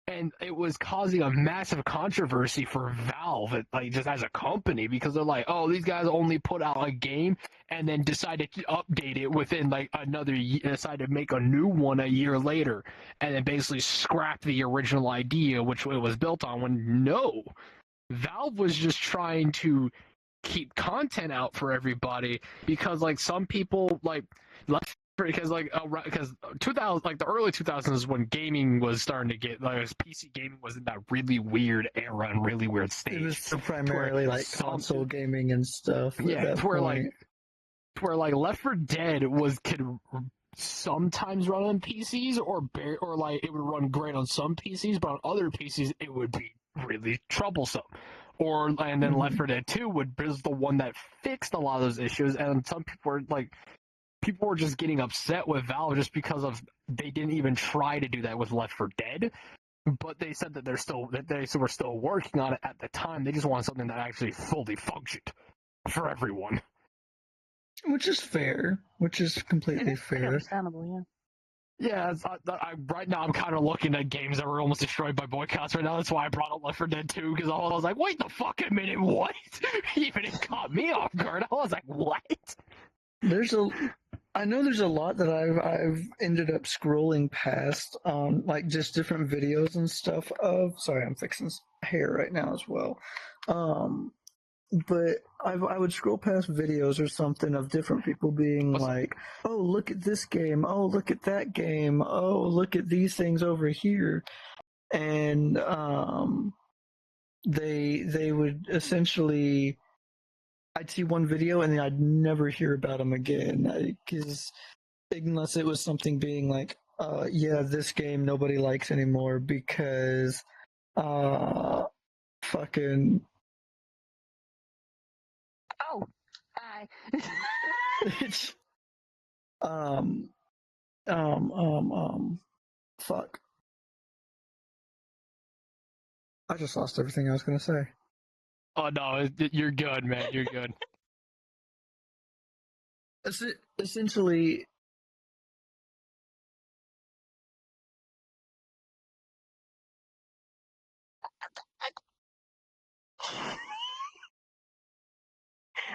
And it was causing a massive controversy for Valve, like just as a company, because they're like, "Oh, these guys only put out a game and then decided to update it within like another year, decided to make a new one a year later, and then basically scrap the original idea which it was built on." When no, Valve was just trying to keep content out for everybody because like some people like left because 2000 like the early 2000s is when gaming was starting to get like PC gaming was in that really weird era and really weird stage. It was still primarily like console gaming and stuff. Yeah, to where like Left 4 Dead could sometimes run on PCs or like it would run great on some PCs, but on other PCs it would be really troublesome. And then Left 4 Dead 2 was the one that fixed a lot of those issues, and some people were just getting upset with Valve just because they didn't even try to do that with Left 4 Dead. But they said that they were still working on it at the time. They just wanted something that actually fully functioned for everyone. Which is fair. Which is completely fair. Understandable, yeah. Yeah, right now I'm kind of looking at games that were almost destroyed by boycotts right now. That's why I brought up Left 4 Dead 2, because I was like, wait the fuck a minute, what? Even it caught me off guard. I was like, what? I know there's a lot that I've ended up scrolling past, like just different videos and stuff of. Sorry, I'm fixing hair right now as well. But I would scroll past videos or something of different people being like, "Oh, look at this game. Oh, look at that game. Oh, look at these things over here," and they would essentially. I'd see one video and then I'd never hear about them again, because unless it was something being like, yeah, this game nobody likes anymore because, fucking. Oh, hi. Fuck. I just lost everything I was gonna say. Oh no, you're good, man. You're good. Essentially,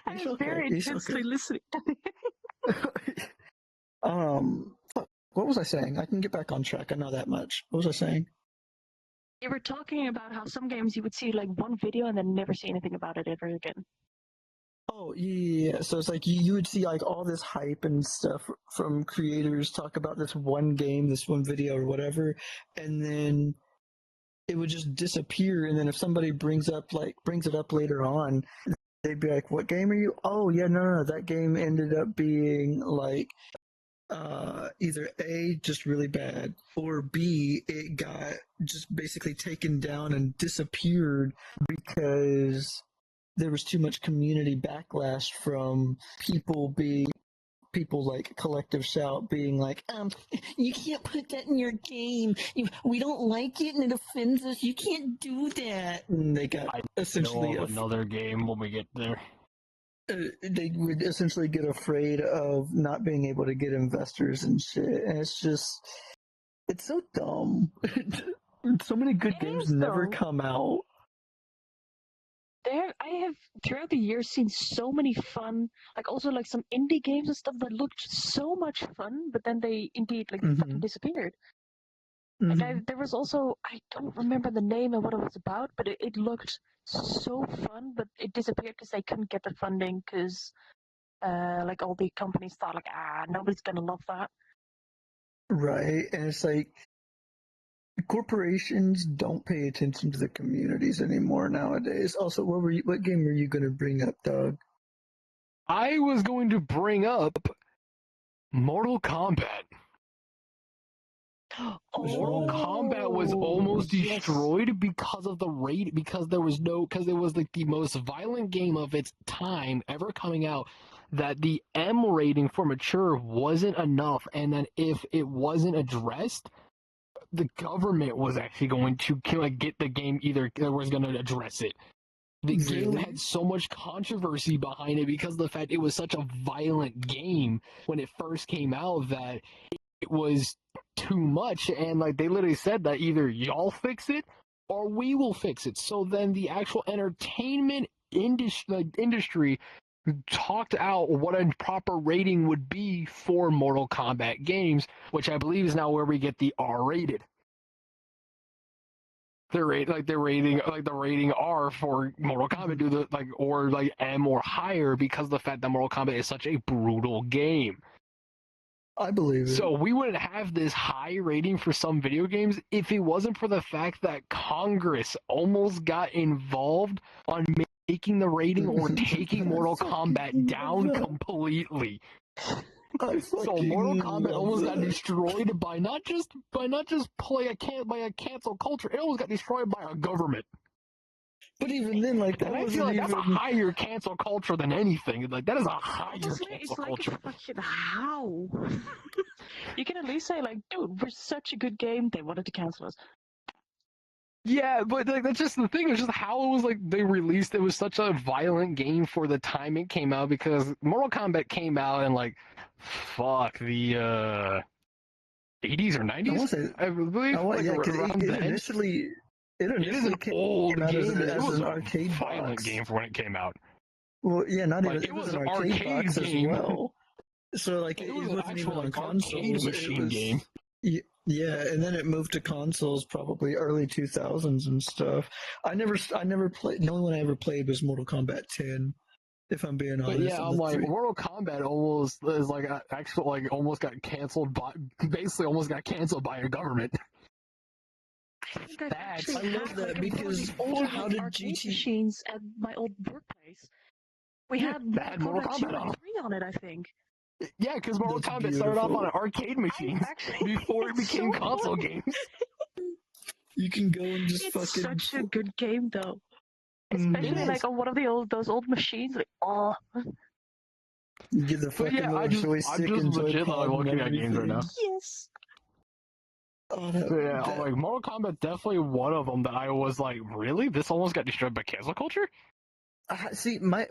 I was very intensely listening. Fuck, what was I saying? I can get back on track. I know that much. What was I saying? You were talking about how some games you would see like one video and then never see anything about it ever again. Oh, yeah. So it's like you would see like all this hype and stuff from creators talk about this one game, this one video or whatever, and then it would just disappear. And then if somebody brings it up later on, they'd be like, "What game are you?" "Oh, yeah, no, that game ended up being like either A, just really bad, or B, it got just basically taken down and disappeared because there was too much community backlash from people like Collective Shout being like, you can't put that in your game. We don't like it and it offends us. You can't do that." And they got essentially another game when we get there. they would essentially get afraid of not being able to get investors and shit, and it's so dumb. So many good games never come out. I have throughout the years seen so many fun, like also like some indie games and stuff that looked so much fun, but then they indeed like fucking disappeared. Like there was also, I don't remember the name and what it was about, but it looked so fun, but it disappeared because they couldn't get the funding because like all the companies thought like, nobody's gonna love that. Right, and it's like corporations don't pay attention to the communities anymore nowadays. Also, what game were you gonna bring up, Doug? I was going to bring up Mortal Kombat. Mortal Kombat was almost destroyed because of the rate, because it was like the most violent game of its time ever coming out, that the M rating for mature wasn't enough, and then if it wasn't addressed, the government was actually going to get the game, either was going to address it. The game had so much controversy behind it because of the fact it was such a violent game when it first came out that it was too much, and like they literally said that either y'all fix it or we will fix it. So then the actual entertainment industry talked out what a proper rating would be for Mortal Kombat games, which I believe is now where we get the R-rated. The rating R for Mortal Kombat or M or higher, because of the fact that Mortal Kombat is such a brutal game. I believe it. So we wouldn't have this high rating for some video games if it wasn't for the fact that Congress almost got involved on making the rating or taking Mortal Kombat down completely. So Mortal Kombat almost got destroyed by not just by a cancel culture. It almost got destroyed by a government. But even then, like that, and I feel like that's a higher cancel culture than anything. Like that is a higher cancel culture. Fucking how? You can at least say like, dude, we're such a good game. They wanted to cancel us. Yeah, but like that's just the thing. It's just how it was like they released. It was such a violent game for the time it came out, because Mortal Kombat came out in like, fuck, the 80s or 90s, I believe. It is an old game. It was an arcade violent game for when it came out. Well, yeah, not like, even. It was an arcade box game as well. So like it was wasn't even on consoles. Machine game. Yeah, and then it moved to consoles probably early 2000s and stuff. I never played. The only one I ever played was Mortal Kombat 10. If I'm being honest. But yeah, I'm like, Mortal Kombat almost is like actually like almost got canceled by a government. I love that because how did GT machines at my old workplace? We had Mortal Kombat 3 on it, I think. Yeah, because Mortal Kombat started off on an arcade machine before it became console games. You can go and just it's such a good game, though. Especially like on one of those old machines. Like, oh. You get the fucking joystick and joypad looking at games right now. Yes. I'm like, Mortal Kombat definitely one of them that I was like, really? This almost got destroyed by cancel culture? See, my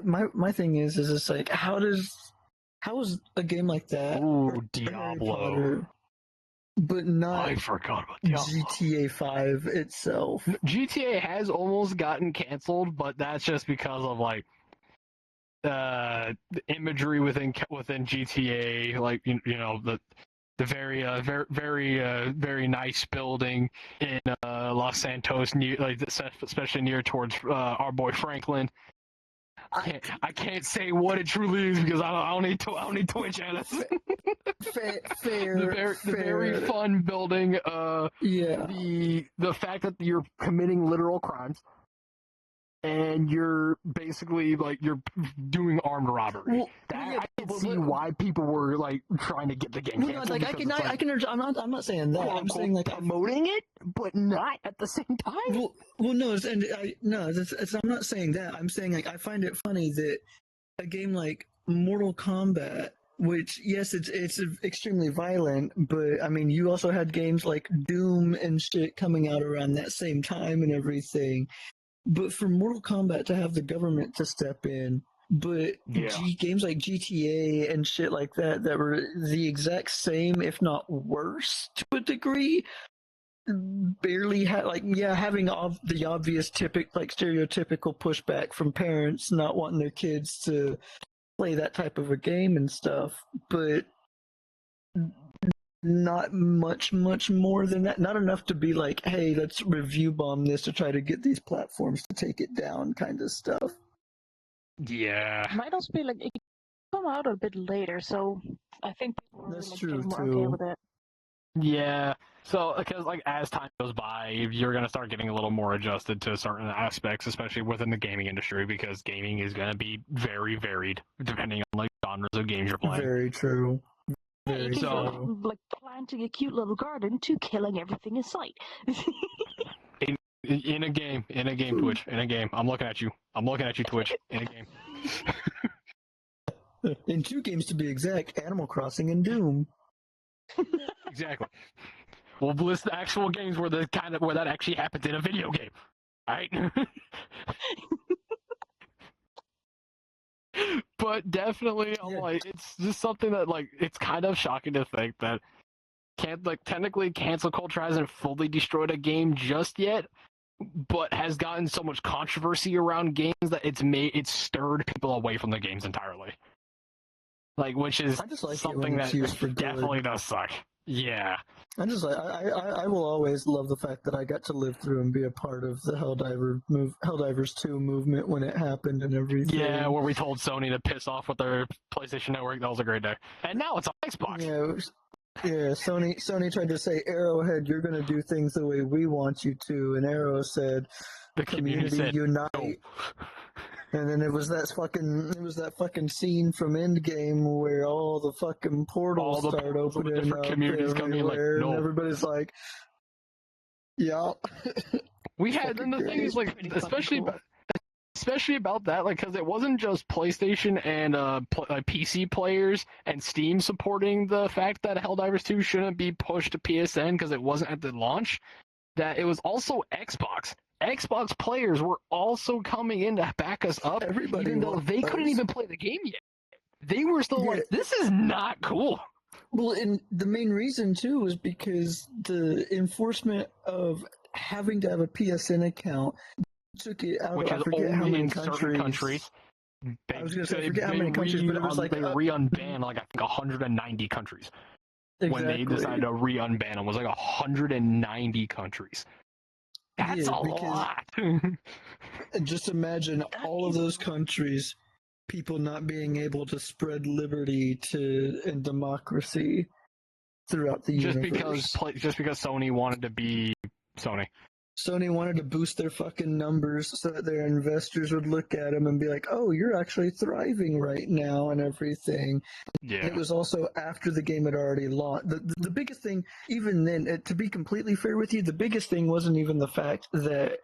thing is it's like, how is a game like that? Ooh, Diablo. But not. I forgot about Diablo. GTA 5 itself. GTA has almost gotten canceled, but that's just because of like the imagery within GTA, like you know the very nice building in Los Santos, especially near towards our boy Franklin. I can't say what it truly is because I don't need Twitch at us. Fair. The very fun building. Yeah. The fact that you're committing literal crimes, and you're basically like you're doing armed robbery. Well, I can see why people were like trying to get the game canceled. Like I can. I'm not saying that. I'm saying like promoting it, but not at the same time. Well, no, I'm not saying that. I'm saying like I find it funny that a game like Mortal Kombat, which yes, it's extremely violent, but I mean you also had games like Doom and shit coming out around that same time and everything. But for Mortal Kombat to have the government to step in But Yeah. games like GTA and shit like that were the exact same, if not worse, to a degree, barely having the obvious stereotypical pushback from parents not wanting their kids to play that type of a game and stuff, but not much more than that. Not enough to be like, hey, let's review bomb this to try to get these platforms to take it down, kind of stuff. Yeah. It might also be like it could come out a bit later, so I think people were That's like true, getting more too. okay with it. Yeah. So, because like as time goes by, you're gonna start getting a little more adjusted to certain aspects, especially within the gaming industry, because gaming is gonna be very varied depending on like genres of games you're playing. Very true. Yeah, Very you can go true. from like planting a cute little garden to killing everything in sight. In a game, Twitch, in a game. I'm looking at you, Twitch, in a game. In 2 games to be exact, Animal Crossing and Doom. Exactly. We'll list the actual games where that actually happens in a video game. Right? But definitely, I'm like, it's just something that like it's kind of shocking to think that technically cancel culture hasn't fully destroyed a game just yet, but has gotten so much controversy around games that it's stirred people away from the games entirely. Like, which is I just like something that definitely does suck. Yeah. I will always love the fact that I got to live through and be a part of the Helldivers 2 movement when it happened and everything. Yeah, where we told Sony to piss off with their PlayStation Network. That was a great day. And now it's on Xbox. Yeah, Sony tried to say, Arrowhead, you're going to do things the way we want you to, and Arrow said, the community said, unite. No. And then it was that fucking scene from Endgame where all the fucking portals start opening up communities coming like, no. and everybody's like, yeah. We had, and the thing is, like, especially about that, like, because it wasn't just PlayStation and PC players and Steam supporting the fact that Helldivers 2 shouldn't be pushed to PSN because it wasn't at the launch, that it was also Xbox. Xbox players were also coming in to back us up, even though they couldn't even play the game yet. They were still like, this is not cool. Well, and the main reason, too, is because the enforcement of having to have a PSN account took it out of, I forget how many countries. I was going to say, I forget how many countries, but it was like... They re-unbanned, like, I think 190 countries. Exactly. When they decided to re-unban them, it was like 190 countries. That's a lot. Just imagine all of those countries, people not being able to spread liberty and democracy throughout the universe. Just because Sony wanted to be Sony. Sony wanted to boost their fucking numbers so that their investors would look at them and be like, oh, you're actually thriving right now and everything. Yeah. And it was also after the game had already launched. The biggest thing, even then, to be completely fair with you, the biggest thing wasn't even the fact that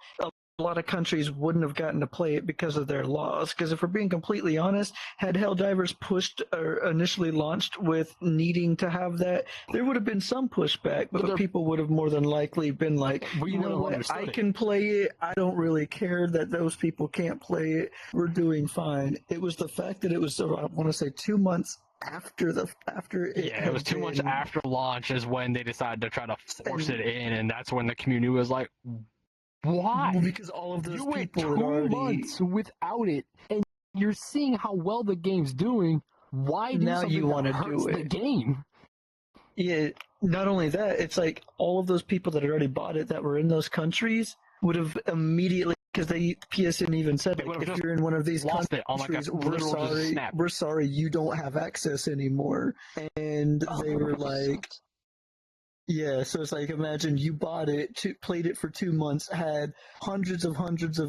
a lot of countries wouldn't have gotten to play it because of their laws. Because if we're being completely honest, had Helldivers pushed or initially launched with needing to have that, there would have been some pushback, but people would have more than likely been like, you know what, I can play it. I don't really care that those people can't play it. We're doing fine. It was the fact that it was, I want to say, 2 months after it was 2 months after launch is when they decided to try to force it in, and that's when the community was like, why? Well, because all of those you people went 2 months without it, and you're seeing how well the game's doing. Why do now something you want that to hurts do it? The game? Yeah. Not only that, it's like all of those people that had already bought it that were in those countries would have immediately, because PSN even said, like, if you're in one of these countries, we're sorry, you don't have access anymore. And they were like. Yeah, so it's like, imagine you bought it, played it for 2 months, had hundreds of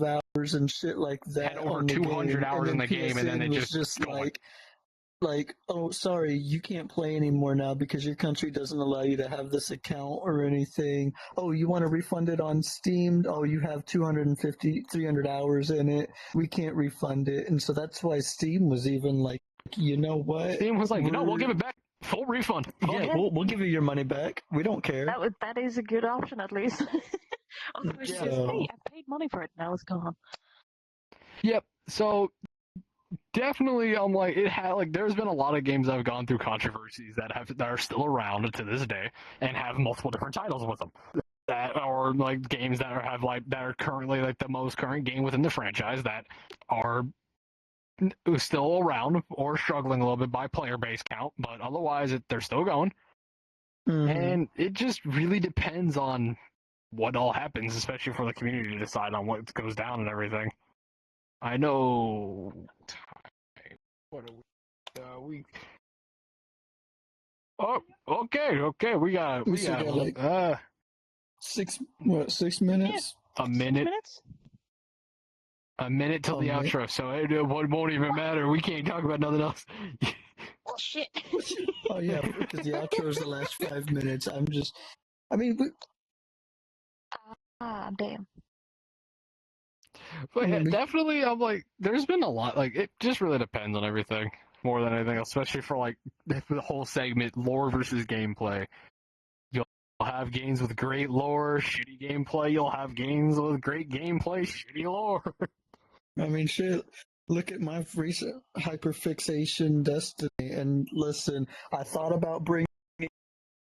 hours and shit like that. Had over 200 hours in the game, and then they just like, oh, sorry, you can't play anymore now because your country doesn't allow you to have this account or anything. Oh, you want to refund it on Steam? Oh, you have 250, 300 hours in it. We can't refund it. And so that's why Steam was even like, you know what? Steam was like, we'll give it back. Full refund. Yeah, we'll give you your money back. We don't care. That is a good option, at least. Otherwise, I paid money for it. Now it's gone. Yep. So definitely, like it had like there's been a lot of games that have gone through controversies that are still around to this day and have multiple different titles with them. That or like games that are currently like the most current game within the franchise that are still around or struggling a little bit by player base count, but otherwise they're still going. And it just really depends on what all happens, especially for the community to decide on what goes down and everything. I know. What are we? Oh, okay. We got like 6 minutes? A minute. 6 minutes? A minute till the outro, so it won't even matter. We can't talk about nothing else. Oh shit! Oh yeah, because the outro is the last 5 minutes. Damn. But yeah, definitely, I'm like, there's been a lot. Like, it just really depends on everything more than anything else, especially for like the whole segment, lore versus gameplay. You'll have games with great lore, shitty gameplay. You'll have games with great gameplay, shitty lore. I mean, shit. Look at my recent hyperfixation Destiny, and listen, I thought about bringing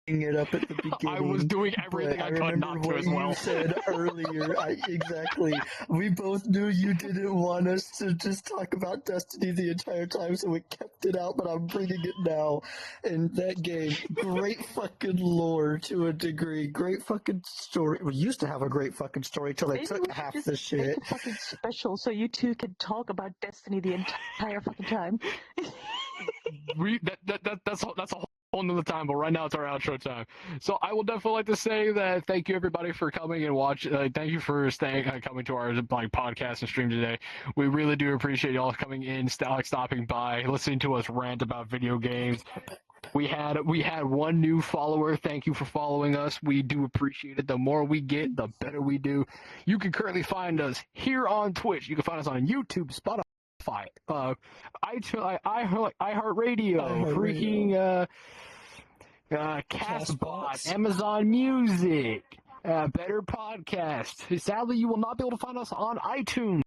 it up at the beginning. I was doing everything I could not to as well. You said earlier, exactly. We both knew you didn't want us to just talk about Destiny the entire time, so we kept it out. But I'm bringing it now. And that game, great fucking lore to a degree, great fucking story. We used to have a great fucking story till they took half the shit. Make a fucking special so you two can talk about Destiny the entire fucking time. That's a whole nother time, but right now it's our outro time. So I will definitely like to say that thank you everybody for coming and watching. Thank you for coming to our like podcast and stream today. We really do appreciate y'all coming in, stopping by, listening to us rant about video games. We had one new follower. Thank you for following us. We do appreciate it. The more we get, the better we do. You can currently find us here on Twitch. You can find us on YouTube, Spotify, iTunes, iHeartRadio, freaking Castbox, Amazon Music, Better Podcast. Sadly, you will not be able to find us on iTunes.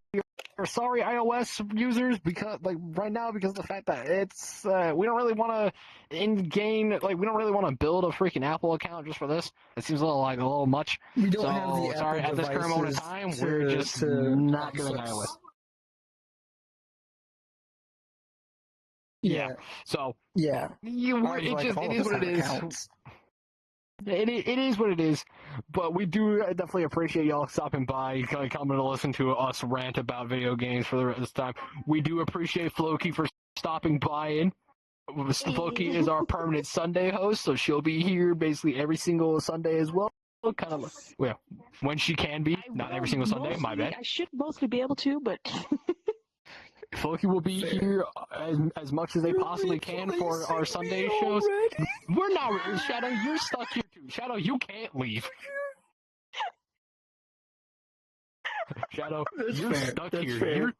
We're sorry, iOS users, because right now, because of the fact that it's we don't really want to we don't really want to build a freaking Apple account just for this. It seems a little much. We don't have the sorry, Apple at this current moment of time, we're just not going to iOS. Yeah. So yeah, it is what it is. It is what it is, but we do definitely appreciate y'all stopping by, coming to listen to us rant about video games for the rest of this time. We do appreciate Flookje for stopping by in. Flookje is our permanent Sunday host, so she'll be here basically every single Sunday as well. Kind of, when she can be, not every single Sunday. My bad. I should mostly be able to, but. Flookje will be here as much as they possibly can for our Sunday shows. We're not. Shadow, you're stuck here too. Shadow, you can't leave. Shadow, you're stuck here.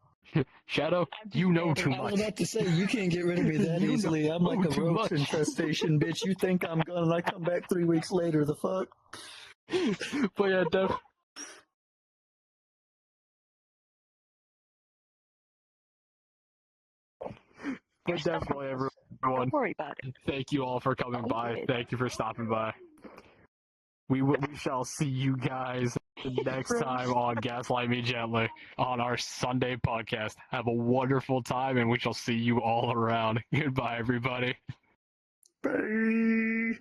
Shadow, you know too much. I was about to say, you can't get rid of me that easily. I'm like a roach infestation, bitch. You think I'm gonna, and I come back 3 weeks later, the fuck? But yeah, But definitely, everyone. Don't worry about it. Thank you all for coming by. Thank you for stopping by. We shall see you guys next time on Gaslight Me Gently on our Sunday podcast. Have a wonderful time, and we shall see you all around. Goodbye, everybody. Bye.